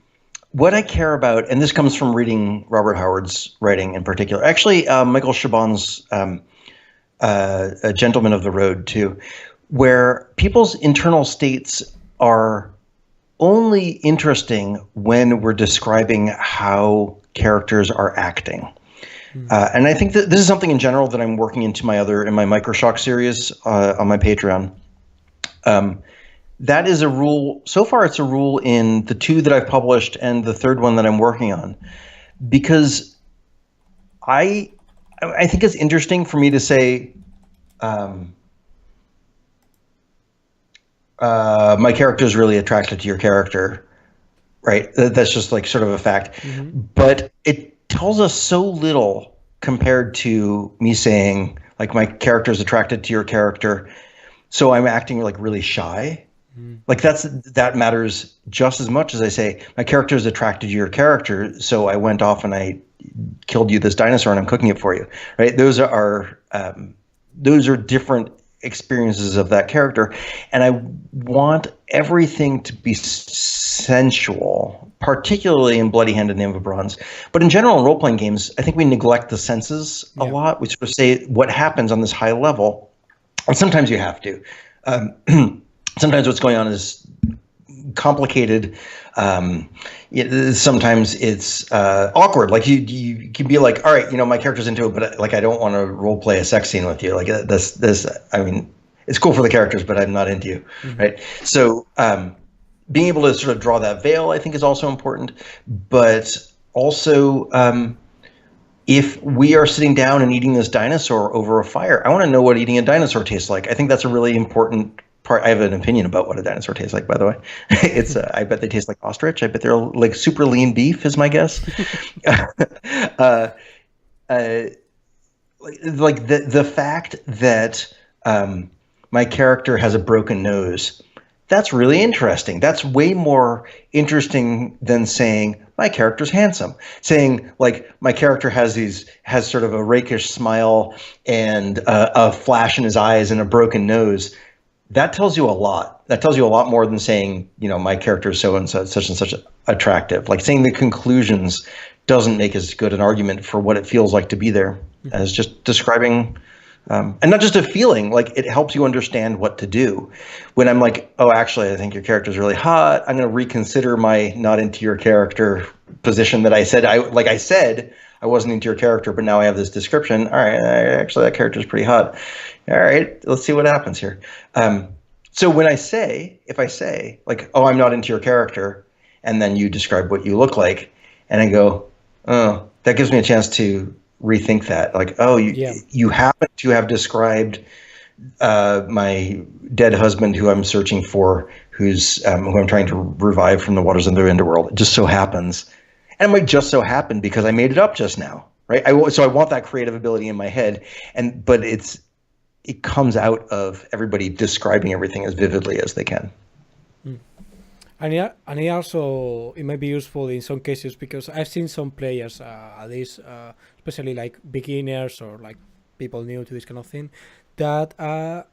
what I care about, and this comes from reading Robert Howard's writing in particular. Actually, Michael Chabon's A Gentleman of the Road too, where people's internal states are only interesting when we're describing how characters are acting. And I think that this is something in general that I'm working into in my Microshock series on my Patreon. That is a rule. So far, it's a rule in the 2 that I've published and the 3rd one that I'm working on, because I think it's interesting for me to say, my character is really attracted to your character, right? That's just like sort of a fact. But it tells us so little compared to me saying, like, my character is attracted to your character, so I'm acting like really shy. Like that matters just as much as I say my character is attracted to your character, so I went off and I killed you this dinosaur and I'm cooking it for you, right? Those are different experiences of that character, and I want everything to be sensual, particularly in Bloody Hand and Name of Bronze. But in general, in role-playing games, I think we neglect the senses a lot. We sort of say what happens on this high level, and sometimes you have to. Sometimes what's going on is complicated. Sometimes it's awkward. Like you can be like, all right, my character's into it, but like I don't want to role play a sex scene with you. Like this. I mean, it's cool for the characters, but I'm not into you, right? So being able to sort of draw that veil, I think, is also important. But also, if we are sitting down and eating this dinosaur over a fire, I want to know what eating a dinosaur tastes like. I think that's a really important part. I have an opinion about what a dinosaur tastes like, by the way. It's I bet they taste like ostrich. I bet they're like super lean beef, is my guess. Like the fact that my character has a broken nose, that's really interesting. That's way more interesting than saying my character's handsome. Saying like my character has sort of a rakish smile and a flash in his eyes and a broken nose. That tells you a lot. That tells you a lot more than saying, my character is so and such attractive. Like saying the conclusions doesn't make as good an argument for what it feels like to be there as just describing And not just a feeling, like it helps you understand what to do. When I'm like, oh, actually, I think your character's really hot, I'm going to reconsider my not into your character position that I said. I said I wasn't into your character, but now I have this description. All right, actually, that character's pretty hot. All right, let's see what happens here. So when if I say like, oh, I'm not into your character, and then you describe what you look like, and I go, oh, that gives me a chance to rethink that. Like, oh, you happen to have described my dead husband who I'm searching for, who I'm trying to revive from the waters of the underworld. It just so happens. And it might just so happen because I made it up just now, right? So I want that creative ability in my head, but it comes out of everybody describing everything as vividly as they can. And it also, it might be useful in some cases because I've seen some players, at least especially like beginners or like people new to this kind of thing, that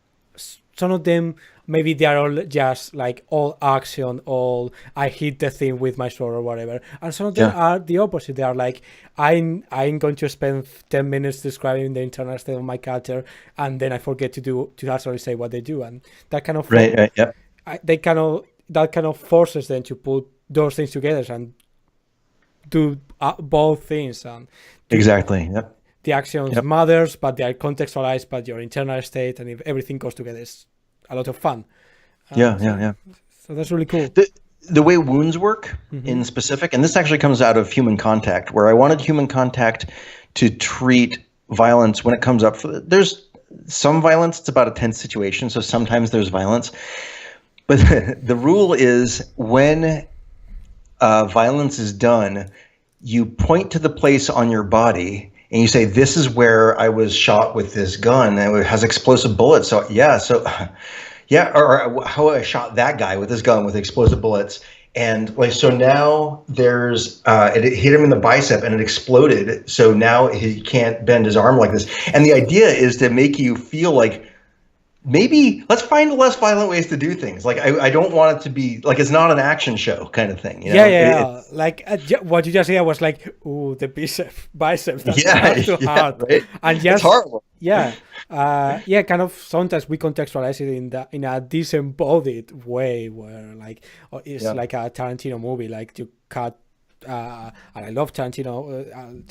some of them, maybe they are all just like all action, all I hit the thing with my sword or whatever. And some of them are the opposite. They are like, I'm going to spend 10 minutes describing the internal state of my character, and then I forget to actually say what they do. And that kind of that kind of forces them to put those things together and do both things. And exactly. Yep. The actions matters, but they are contextualized by your internal state, and if everything goes together, it's a lot of fun. So that's really cool. The way wounds work in specific, and this actually comes out of Human Contact, where I wanted Human Contact to treat violence when it comes up. There's some violence, it's about a tense situation, so sometimes there's violence. But the rule is when violence is done, you point to the place on your body and you say, this is where I was shot with this gun and it has explosive bullets. So or how I shot that guy with this gun with explosive bullets. And like, so now there's, it hit him in the bicep and it exploded. So now he can't bend his arm like this. And the idea is to make you feel like, maybe let's find less violent ways to do things. Like I don't want it to be like it's not an action show kind of thing. You know? Like what you just said was like, ooh, the biceps. That's too hard. Right? And just it's horrible. Kind of sometimes we contextualize it in a disembodied way where like it's like a Tarantino movie, like you cut. And I love Tarantino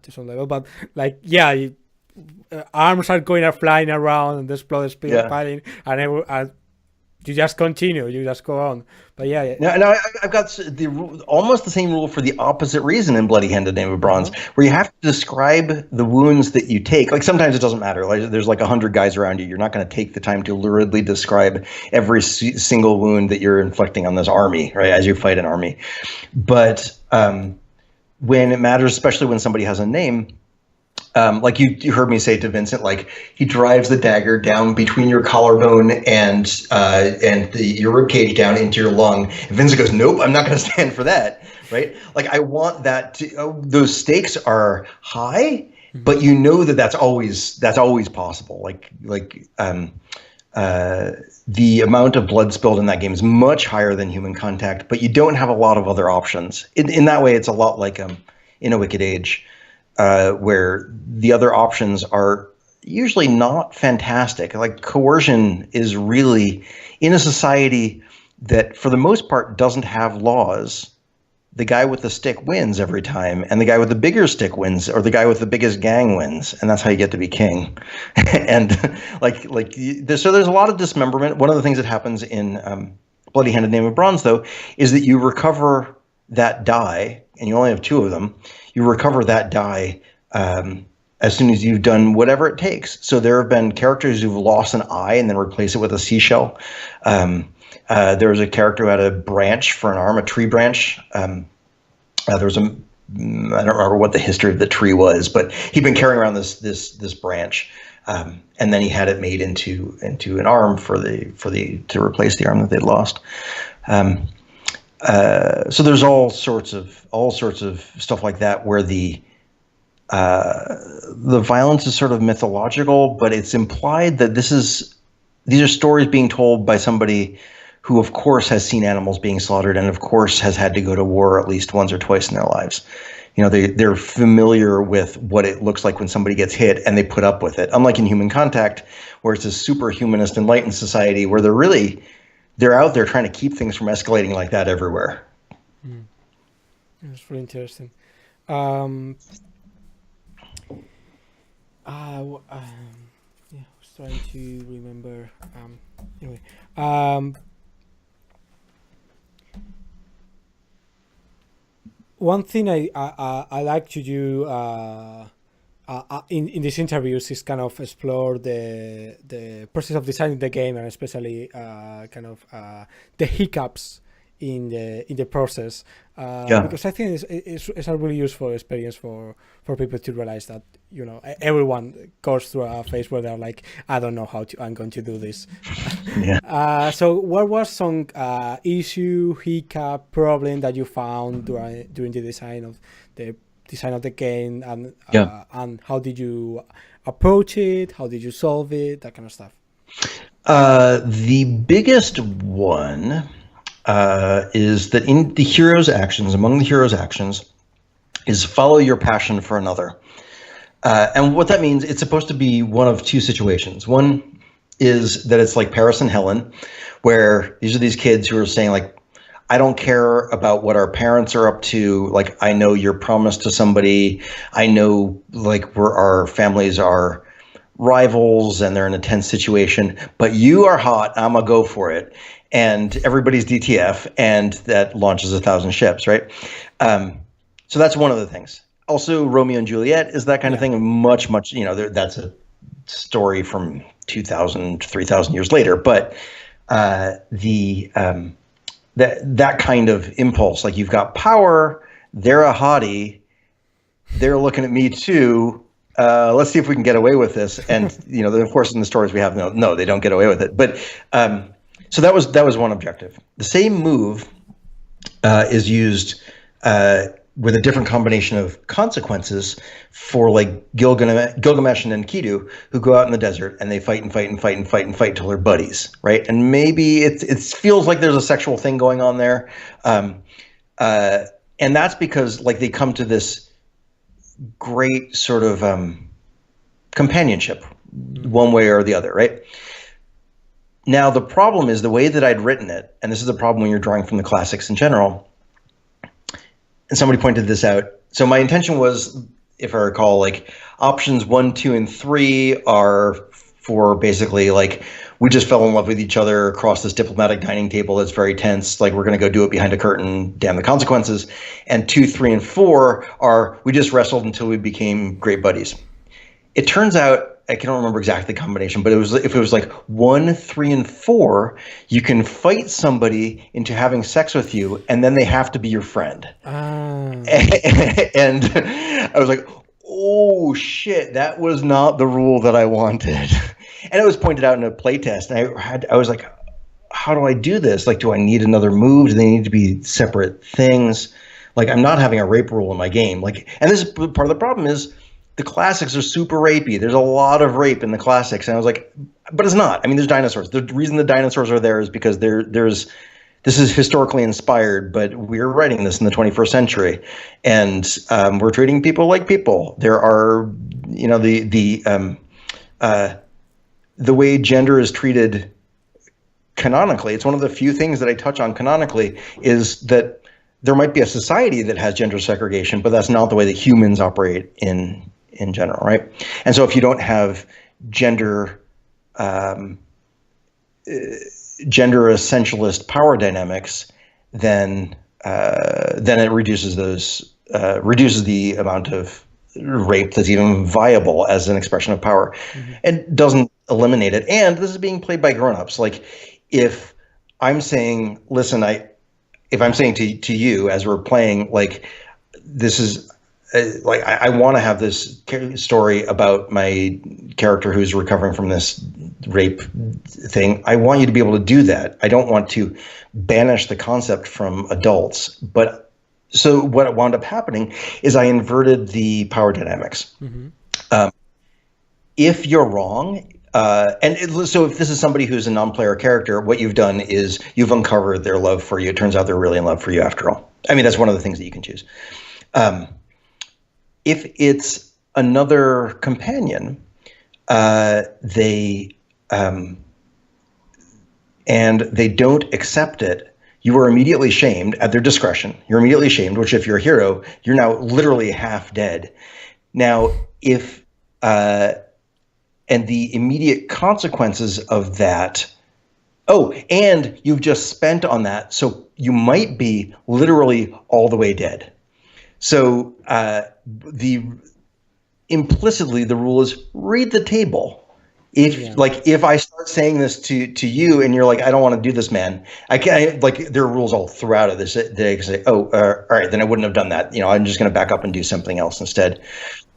to some level, but like arms are going flying around and there's blood spilling, and you just continue, you just go on. But no, I've got almost the same rule for the opposite reason in Bloody Hand: The Name of Bronze, where you have to describe the wounds that you take. Like sometimes it doesn't matter. Like there's like 100 guys around you. You're not going to take the time to luridly describe every single wound that you're inflicting on this army, right? As you fight an army, but when it matters, especially when somebody has a name. Like you heard me say to Vincent, like he drives the dagger down between your collarbone and your ribcage down into your lung. And Vincent goes, nope, I'm not going to stand for that, right? Like I want that those stakes are high, but you know that's always possible. Like the amount of blood spilled in that game is much higher than Human Contact, but you don't have a lot of other options. In that way, it's a lot like In a Wicked Age. Where the other options are usually not fantastic. Like coercion is really, in a society that for the most part doesn't have laws, the guy with the stick wins every time, and the guy with the bigger stick wins, or the guy with the biggest gang wins, and that's how you get to be king. And so there's a lot of dismemberment. One of the things that happens in Bloody Hand: The Name of Bronze, though, is that you recover that die, and you only have 2 of them. You recover that die as soon as you've done whatever it takes. So there have been characters who've lost an eye and then replace it with a seashell. There was a character who had a branch for an arm, a tree branch. There was I don't remember what the history of the tree was, but he'd been carrying around this branch, and then he had it made into an arm to replace the arm that they'd lost. So there's all sorts of stuff like that where the violence is sort of mythological, but it's implied that these are stories being told by somebody who, of course, has seen animals being slaughtered and, of course, has had to go to war at least once or twice in their lives. they're familiar with what it looks like when somebody gets hit, and they put up with it. Unlike in Human Contact, where it's a super humanist, enlightened society where they're out there trying to keep things from escalating like that everywhere. That's really interesting. I was trying to remember. Anyway, one thing I like to do in these interviews is kind of explore the process of designing the game, and especially the hiccups in the process, because I think it's a really useful experience for people to realize that everyone goes through a phase where they're like, I don't know I'm going to do this. So what was some issue, hiccup, problem that you found during the design of the game, and how did you approach it? How did you solve it? That kind of stuff. The biggest one is that among the hero's actions is follow your passion for another. And what that means, it's supposed to be one of two situations. One is that it's like Paris and Helen, where these are these kids who are saying, like, I don't care about what our parents are up to. Like, I know you're promised to somebody. I know, like, where our families are rivals and they're in a tense situation, but you are hot. I'm gonna go for it. And everybody's DTF, and that launches 1,000 ships, right? So that's one of the things. Also, Romeo and Juliet is that kind of thing. Much, that's a story from 2,000, 3,000 years later. But that kind of impulse, like, you've got power, they're a hottie, they're looking at me too. Let's see if we can get away with this. And of course, in the stories we have, no, they don't get away with it. But so that was one objective. The same move is used with a different combination of consequences for, like, Gilgamesh and Enkidu, who go out in the desert and they fight and fight and fight and fight and fight till they're buddies, right? And maybe it feels like there's a sexual thing going on there, and that's because, like, they come to this great sort of companionship, one way or the other, right? Now, the problem is the way that I'd written it, and this is a problem when you're drawing from the classics in general, and somebody pointed this out. So my intention was, if I recall, like, options 1, 2, and 3 are for basically, like, we just fell in love with each other across this diplomatic dining table that's very tense. Like, we're going to go do it behind a curtain. Damn the consequences. And 2, 3, and 4 are, we just wrestled until we became great buddies. It turns out, I can't remember exactly the combination, but if it was like 1, 3, and 4, you can fight somebody into having sex with you, and then they have to be your friend. And I was like, oh shit, that was not the rule that I wanted. And it was pointed out in a playtest, and I was like, how do I do this? Like, do I need another move? Do they need to be separate things? Like, I'm not having a rape rule in my game. Like, and this is part of the problem is, the classics are super rapey. There's a lot of rape in the classics. And I was like, but it's not. I mean, there's dinosaurs. The reason the dinosaurs are there is because this is historically inspired, but we're writing this in the 21st century. And we're treating people like people. There are, the way gender is treated canonically. It's one of the few things that I touch on canonically, is that there might be a society that has gender segregation, but that's not the way that humans operate in general, right? And so if you don't have gender essentialist power dynamics, then it reduces the amount of rape that's even viable as an expression of power, and doesn't eliminate it. And this is being played by grown-ups. Like, if I'm saying, listen, if I'm saying to you as we're playing, like, this is like, I want to have this story about my character who's recovering from this rape thing. I want you to be able to do that. I don't want to banish the concept from adults. But so what wound up happening is I inverted the power dynamics. If you're wrong, so if this is somebody who's a non-player character, what you've done is you've uncovered their love for you. It turns out they're really in love for you after all. I mean, that's one of the things that you can choose. if it's another companion, they and they don't accept it, you are immediately shamed at their discretion. You're immediately shamed, which if you're a hero, you're now literally half dead. Now, if and the immediate consequences of that. Oh, and you've just spent on that, so you might be literally all the way dead. So implicitly the rule is read the table. If I start saying this to you and you're like, I don't want to do this, man, I can't. Like, there are rules all throughout of this. They can say, oh, all right, then I wouldn't have done that. I'm just going to back up and do something else instead.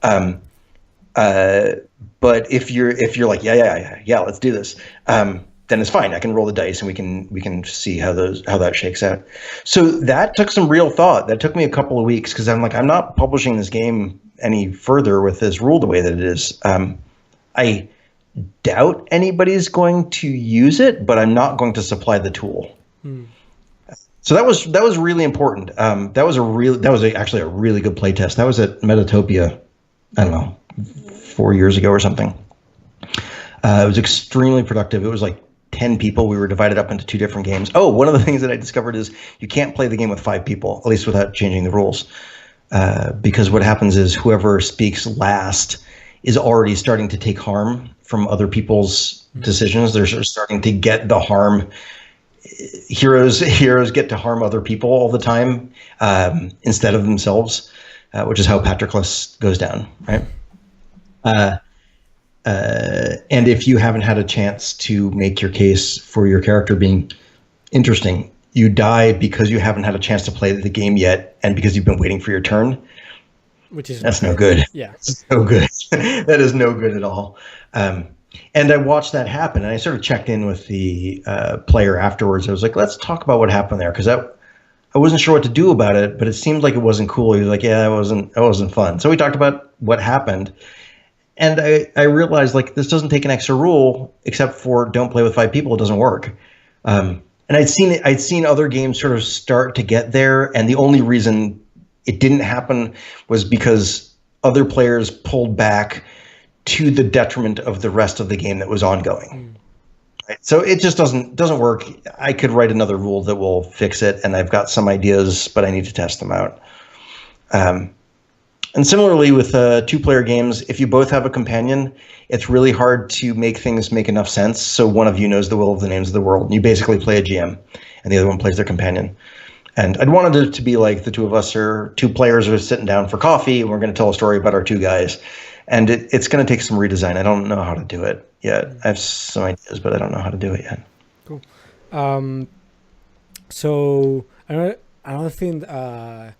But if you're like, yeah, let's do this, then it's fine. I can roll the dice and we can see how that shakes out. So that took some real thought. That took me a couple of weeks because I'm like, I'm not publishing this game any further with this rule the way that it is. I doubt anybody's going to use it, but I'm not going to supply the tool. So that was really important. That was actually a really good play test. That was at Metatopia, I don't know, 4 years ago or something. It was extremely productive. It was like 10 people. We were divided up into 2 different games. Oh, one of the things that I discovered is you can't play the game with 5 people, at least without changing the rules. Because what happens is whoever speaks last is already starting to take harm from other people's decisions. They're starting to get the harm. Heroes get to harm other people all the time instead of themselves, which is how Patroclus goes down, right? And if you haven't had a chance to make your case for your character being interesting, you die because you haven't had a chance to play the game yet, and because you've been waiting for your turn. That's no good. Yeah, it's no good. That is no good at all. And I watched that happen, and I sort of checked in with the player afterwards. I was like, let's talk about what happened there, because I wasn't sure what to do about it, but it seemed like it wasn't cool. He was like, yeah, it wasn't fun. So we talked about what happened. And I realized, like, this doesn't take an extra rule except for don't play with 5 people. It doesn't work. And I'd seen other games sort of start to get there, and the only reason it didn't happen was because other players pulled back to the detriment of the rest of the game that was ongoing. Right? So it just doesn't work. I could write another rule that will fix it, and I've got some ideas, but I need to test them out. And similarly with 2-player games, if you both have a companion, it's really hard to make things make enough sense. So one of you knows the will of the names of the world, and you basically play a GM, and the other one plays their companion. And I'd wanted it to be like the 2 of us are 2 players are sitting down for coffee, and we're going to tell a story about our 2 guys. And it's going to take some redesign. I don't know how to do it yet. I have some ideas, but I don't know how to do it yet. Cool. So another thing, kind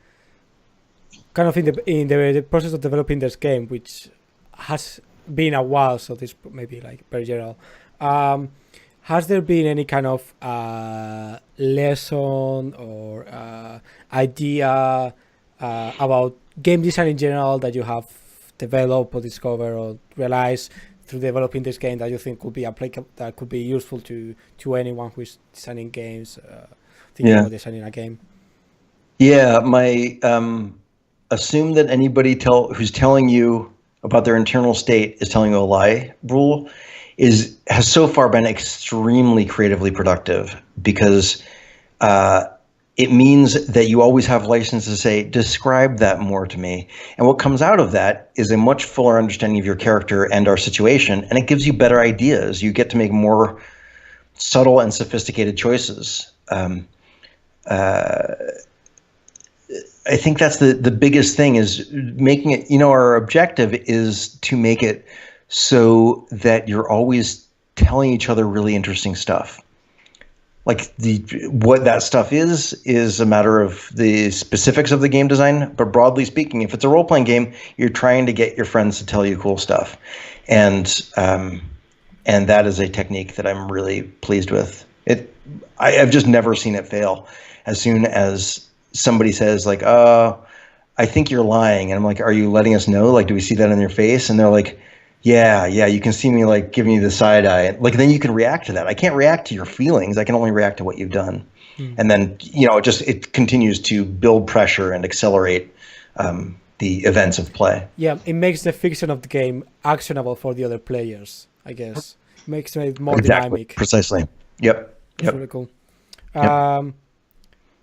of in the process of developing this game, which has been a while, so this may be like very general. Has there been any kind of lesson or idea about game design in general that you have developed or discovered or realized through developing this game that you think could be applicable, that could be useful to anyone who is designing games, thinking about designing a game? Yeah, my assume that anybody who's telling you about their internal state is telling you a lie rule has so far been extremely creatively productive, because it means that you always have license to say, describe that more to me. And what comes out of that is a much fuller understanding of your character and our situation, and it gives you better ideas. You get to make more subtle and sophisticated choices. I think that's the biggest thing, is making it, our objective is to make it so that you're always telling each other really interesting stuff. Like what that stuff is a matter of the specifics of the game design, but broadly speaking, if it's a role-playing game, you're trying to get your friends to tell you cool stuff. And that is a technique that I'm really pleased with. I've just never seen it fail. As soon as somebody says, like, I think you're lying, and I'm like, are you letting us know? Like, do we see that in your face? And they're like, yeah, you can see me like giving you the side eye. Like, then you can react to that. I can't react to your feelings. I can only react to what you've done. And then, it continues to build pressure and accelerate the events of play. Yeah, it makes the fiction of the game actionable for the other players, I guess. Makes it more dynamic. Precisely. Yep. It's really cool. Yep.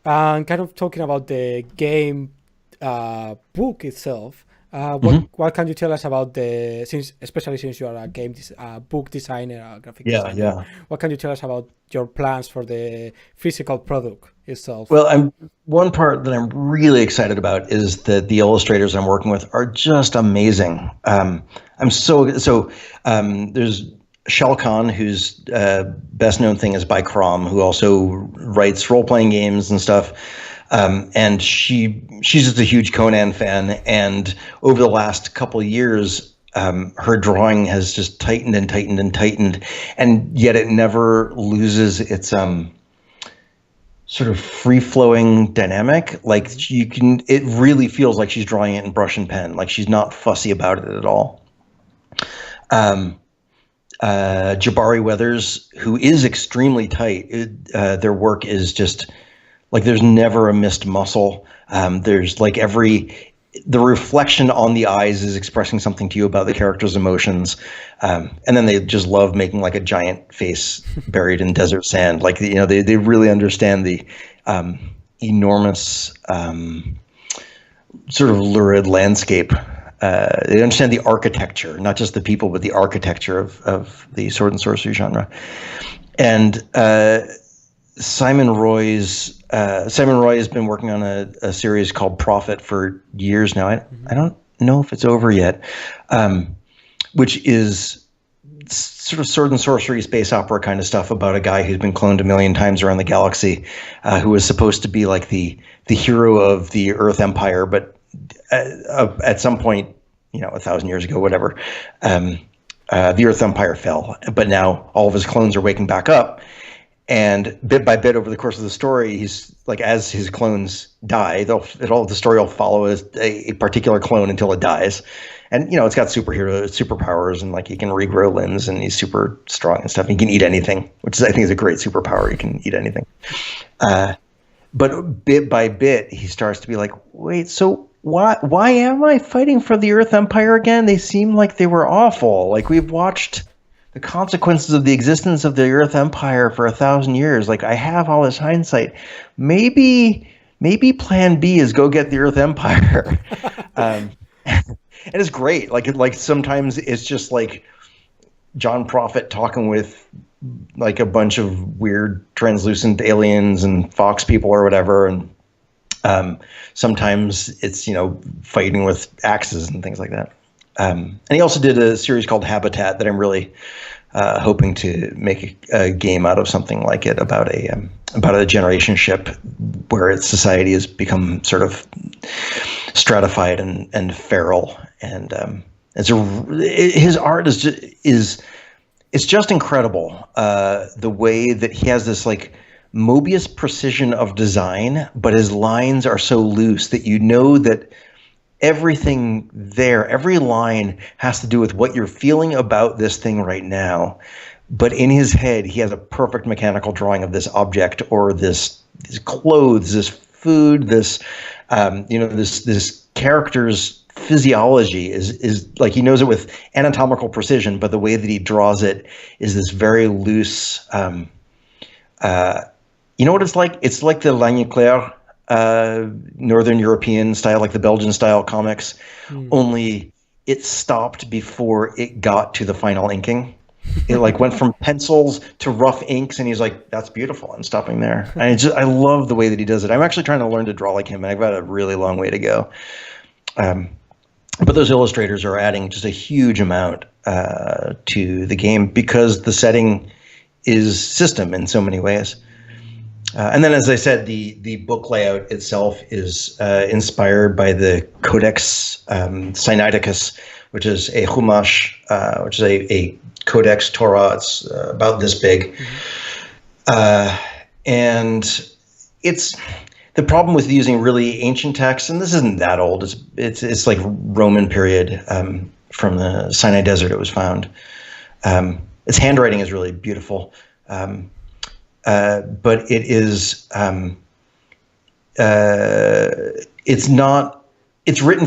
And kind of talking about the game book itself, what can you tell us about especially since you are a book designer, a graphic designer? Yeah. What can you tell us about your plans for the physical product itself? Well, one part that I'm really excited about is that the illustrators I'm working with are just amazing. There's Shell Khan, whose best known thing is by Crom, who also writes role playing games and stuff. And she's just a huge Conan fan. And over the last couple of years, her drawing has just tightened and tightened and tightened, and yet it never loses its sort of free-flowing dynamic. Like it really feels like she's drawing it in brush and pen. Like she's not fussy about it at all. Jabari Weathers, who is extremely tight, their work is just like there's never a missed muscle. There's like the reflection on the eyes is expressing something to you about the character's emotions. And then they just love making like a giant face buried in desert sand. Like, they really understand the enormous sort of lurid landscape. They understand the architecture, not just the people, but the architecture of the sword and sorcery genre. And Simon Roy has been working on a series called Prophet for years now. I don't know if it's over yet, which is sort of sword and sorcery space opera kind of stuff about a guy who's been cloned a million times around the galaxy, who was supposed to be like the hero of the Earth Empire, but at some point, 1,000 years ago, whatever, the Earth Empire fell. But now all of his clones are waking back up. And bit by bit over the course of the story, he's like, as his clones die, the story will follow a particular clone until it dies. And, it's got superpowers, and like he can regrow limbs, and he's super strong and stuff. He can eat anything, which I think is a great superpower. He can eat anything. But bit by bit, he starts to be like, wait, so why am I fighting for the Earth Empire again? They seem like they were awful. Like, we've watched the consequences of the existence of the Earth Empire for 1,000 years. Like, I have all this hindsight. Maybe plan B is go get the Earth Empire. And it's great. Like sometimes it's just like John Prophet talking with like a bunch of weird translucent aliens and fox people or whatever. And sometimes it's, fighting with axes and ththings like that. And he also did a series called Habitat that I'm really hoping to make a game out of, something like it, about a generation ship where its society has become sort of stratified and feral. And his art is just incredible. The way that he has this like Mobius precision of design, but his lines are so loose that that everything there, every line has to do with what you're feeling about this thing right now. But in his head, he has a perfect mechanical drawing of this object or these clothes, this food, this character's physiology is like, he knows it with anatomical precision, but the way that he draws it is this very loose, you know what it's like? It's like the Lagnier Northern European style, like the Belgian style comics, only it stopped before it got to the final inking. It like went from pencils to rough inks, and he's like, that's beautiful, I'm stopping there. And I love the way that he does it. I'm actually trying to learn to draw like him, and I've got a really long way to go. But those illustrators are adding just a huge amount to the game, because the setting is system in so many ways. And then, as I said, the book layout itself is inspired by the Codex Sinaiticus, which is a Chumash, which is a Codex Torah. It's about this big. And it's the problem with using really ancient texts, and this isn't that old. It's like Roman period, from the Sinai Desert it was found. Its handwriting is really beautiful. But it is, it's written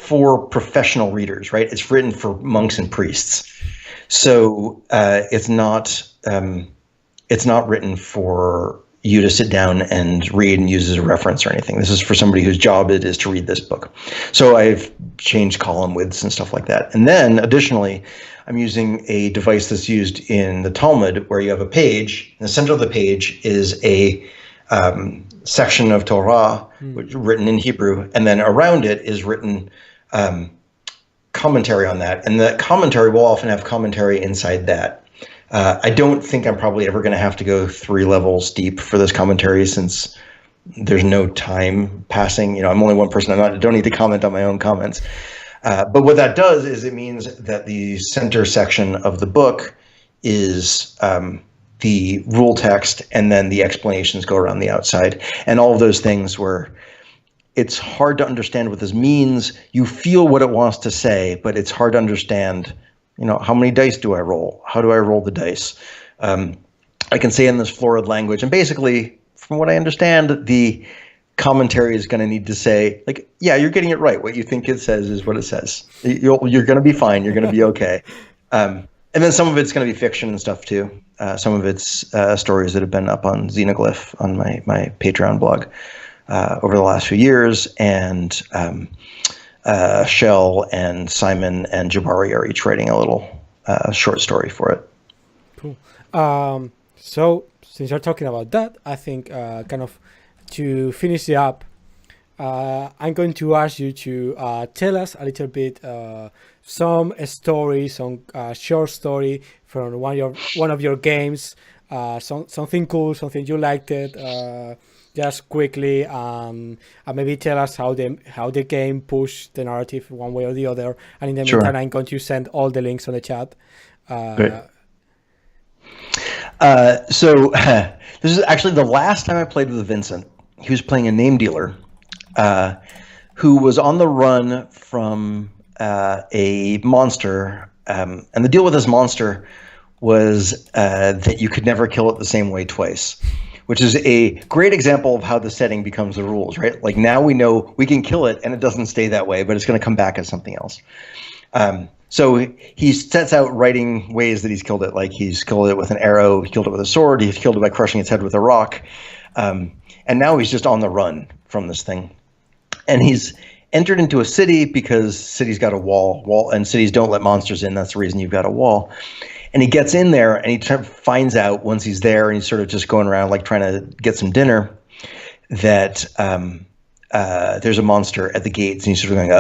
for professional readers, right? It's written for monks and priests. So it's not written for you to sit down and read and use as a reference or anything. This is for somebody whose job it is to read this book. So I've changed column widths and stuff like that. And then additionally, I'm using a device that's used in the Talmud where you have a page. In the center of the page is a section of Torah written in Hebrew, and then around it is written commentary on that. And that commentary will often have commentary inside that. I don't think I'm probably ever going to have to go 3 levels deep for this commentary since there's no time passing. You know, I'm only one person. I don't need to comment on my own comments. But what that does is it means that the center section of the book is the rule text, and then the explanations go around the outside. And all of those things where it's hard to understand what this means. You feel what it wants to say, but it's hard to understand. You know, how many dice do I roll? How do I roll the dice? I can say in this florid language, and basically, from what I understand, the commentary is going to need to say, like, yeah, you're getting it right. What you think it says is what it says. You're going to be fine. You're going to be okay. And then some of it's going to be fiction and stuff too. Some of it's stories that have been up on Xenoglyph on my Patreon blog over the last few years, and Shell and Simon and Jabari are each writing a little short story for it. Cool. So since you're talking about that, I think kind of to finish it up, I'm going to ask you to tell us a little bit some story, some short story from one of your games, something cool, something you liked it. Just quickly, and maybe tell us how the game pushed the narrative one way or the other. And in the meantime, I'm going to send all the links on the chat. Great. So this is actually the last time I played with Vincent. He was playing a name dealer who was on the run from a monster. And the deal with this monster was that you could never kill it the same way twice, which is a great example of how the setting becomes the rules, right? Like now we know we can kill it and it doesn't stay that way, but it's going to come back as something else. So he sets out writing ways that he's killed it. Like he's killed it with an arrow, he killed it with a sword, he's killed it by crushing its head with a rock. And now he's just on the run from this thing. And he's entered into a city because city's got a wall, and cities don't let monsters in. That's the reason you've got a wall. And he gets in there and he finds out once he's there and he's sort of just going around like trying to get some dinner that there's a monster at the gates, and he's sort of going,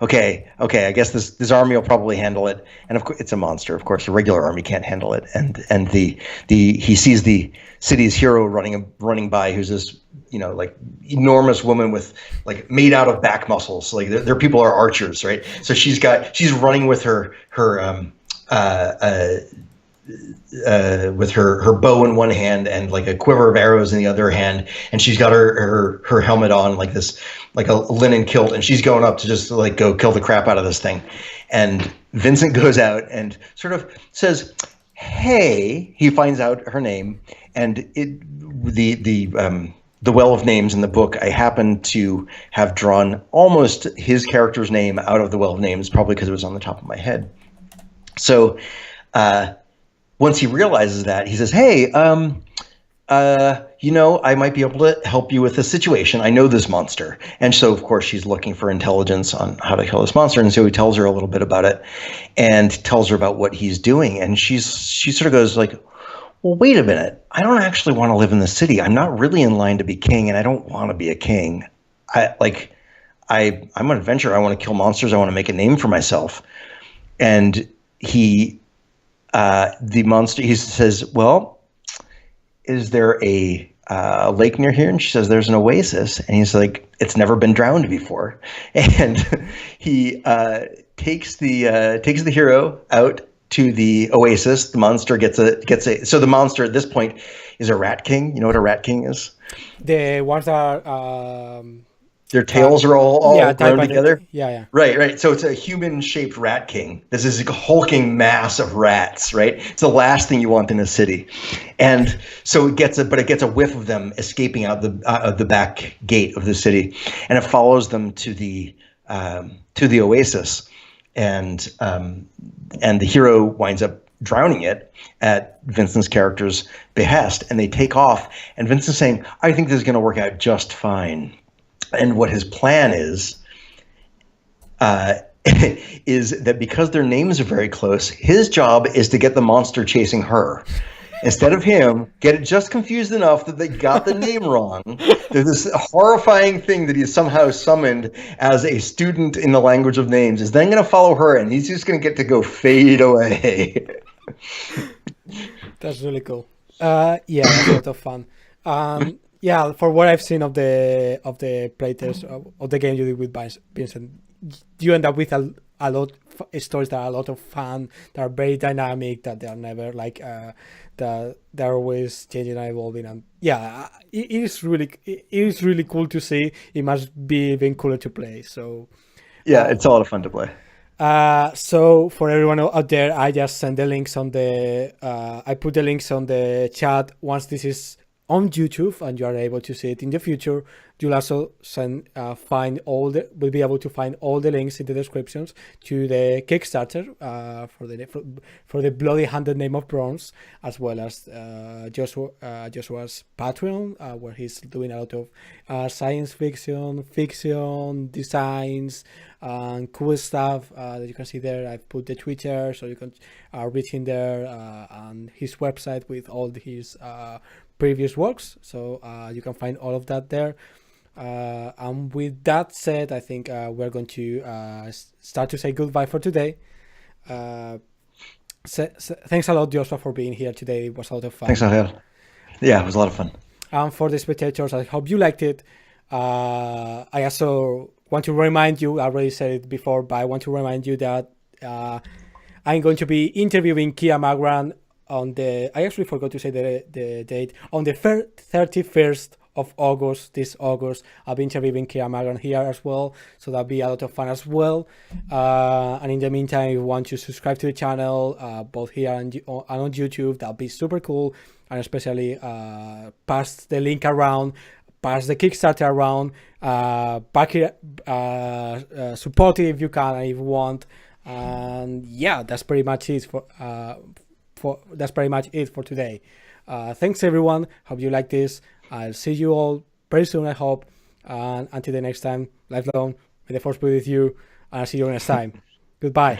okay, I guess this army will probably handle it. And of course, it's a monster. Of course, a regular army can't handle it. And he sees the city's hero running by, who's this, you know, like enormous woman with like made out of back muscles. Like their people are archers, right? So she's running with her with her bow in one hand and like a quiver of arrows in the other hand, and she's got her helmet on, like this, like a linen kilt, and she's going up to just like go kill the crap out of this thing. And Vincent goes out and sort of says, "Hey," he finds out her name, and the well of names in the book, I happen to have drawn almost his character's name out of the well of names, probably because it was on the top of my head. So once he realizes that, he says, "Hey, you know, I might be able to help you with this situation. I know this monster." And so, of course, she's looking for intelligence on how to kill this monster. And so he tells her a little bit about it and tells her about what he's doing. And she sort of goes like, "Well, wait a minute. I don't actually want to live in the city. I'm not really in line to be king, and I don't want to be a king. I'm an adventurer. I want to kill monsters. I want to make a name for myself." And the monster, he says, "Well, is there a lake near here?" And she says, "There's an oasis." And he's like, "It's never been drowned before." And he takes the hero out to the oasis. The monster gets a. So the monster at this point is a rat king. You know what a rat king is? The ones that are. Their tails are all grown together. Yeah. Right. So it's a human-shaped rat king. This is a hulking mass of rats, right? It's the last thing you want in a city. And so it gets a whiff of them escaping out the back gate of the city, and it follows them to the to the oasis, and the hero winds up drowning it at Vincent's character's behest, and they take off. And Vincent's saying, "I think this is going to work out just fine." And what his plan is is that because their names are very close, his job is to get the monster chasing her. Instead of him, get it just confused enough that they got the name wrong. There's this horrifying thing that he's somehow summoned as a student in the language of names is then going to follow her, and he's just going to get to go fade away. That's really cool. Yeah, that's a lot of fun. Yeah, for what I've seen of the playtest of the game you did with Vincent, you end up with a lot of stories that are a lot of fun, that are very dynamic, that they are never like that they're always changing and evolving. And yeah, it is really cool to see. It must be even cooler to play. So yeah, it's a lot of fun to play. So for everyone out there, I just send the links on the I put the links on the chat. Once this is on YouTube and you are able to see it in the future, you'll also will be able to find all the links in the descriptions to the Kickstarter for the Bloody Handed Name of Bronze, as well as Joshua's Patreon, where he's doing a lot of science fiction designs and cool stuff that you can see there. I've put the Twitter, so you can reach him there, and his website with all his previous works, so you can find all of that there. And with that said, I think we're going to start to say goodbye for today. Thanks a lot, Joshua, for being here today. It was a lot of fun. Thanks, Angel. Yeah, it was a lot of fun. And for the spectators, I hope you liked it. I also want to remind you, I already said it before, but I want to remind you that I'm going to be interviewing Kia Magran I actually forgot to say the date, on the 31st of August, this August. I'll be interviewing Kia Magran here as well, so that'll be a lot of fun as well. And in the meantime, if you want to subscribe to the channel, both here and on YouTube, that'll be super cool. And especially pass the link around, pass the Kickstarter around, support it if you can and if you want. And yeah, that's pretty much it for today. Thanks everyone. Hope you like this. I'll see you all very soon, I hope. And until the next time, lifelong, may the force be with you. And I'll see you next time. Goodbye.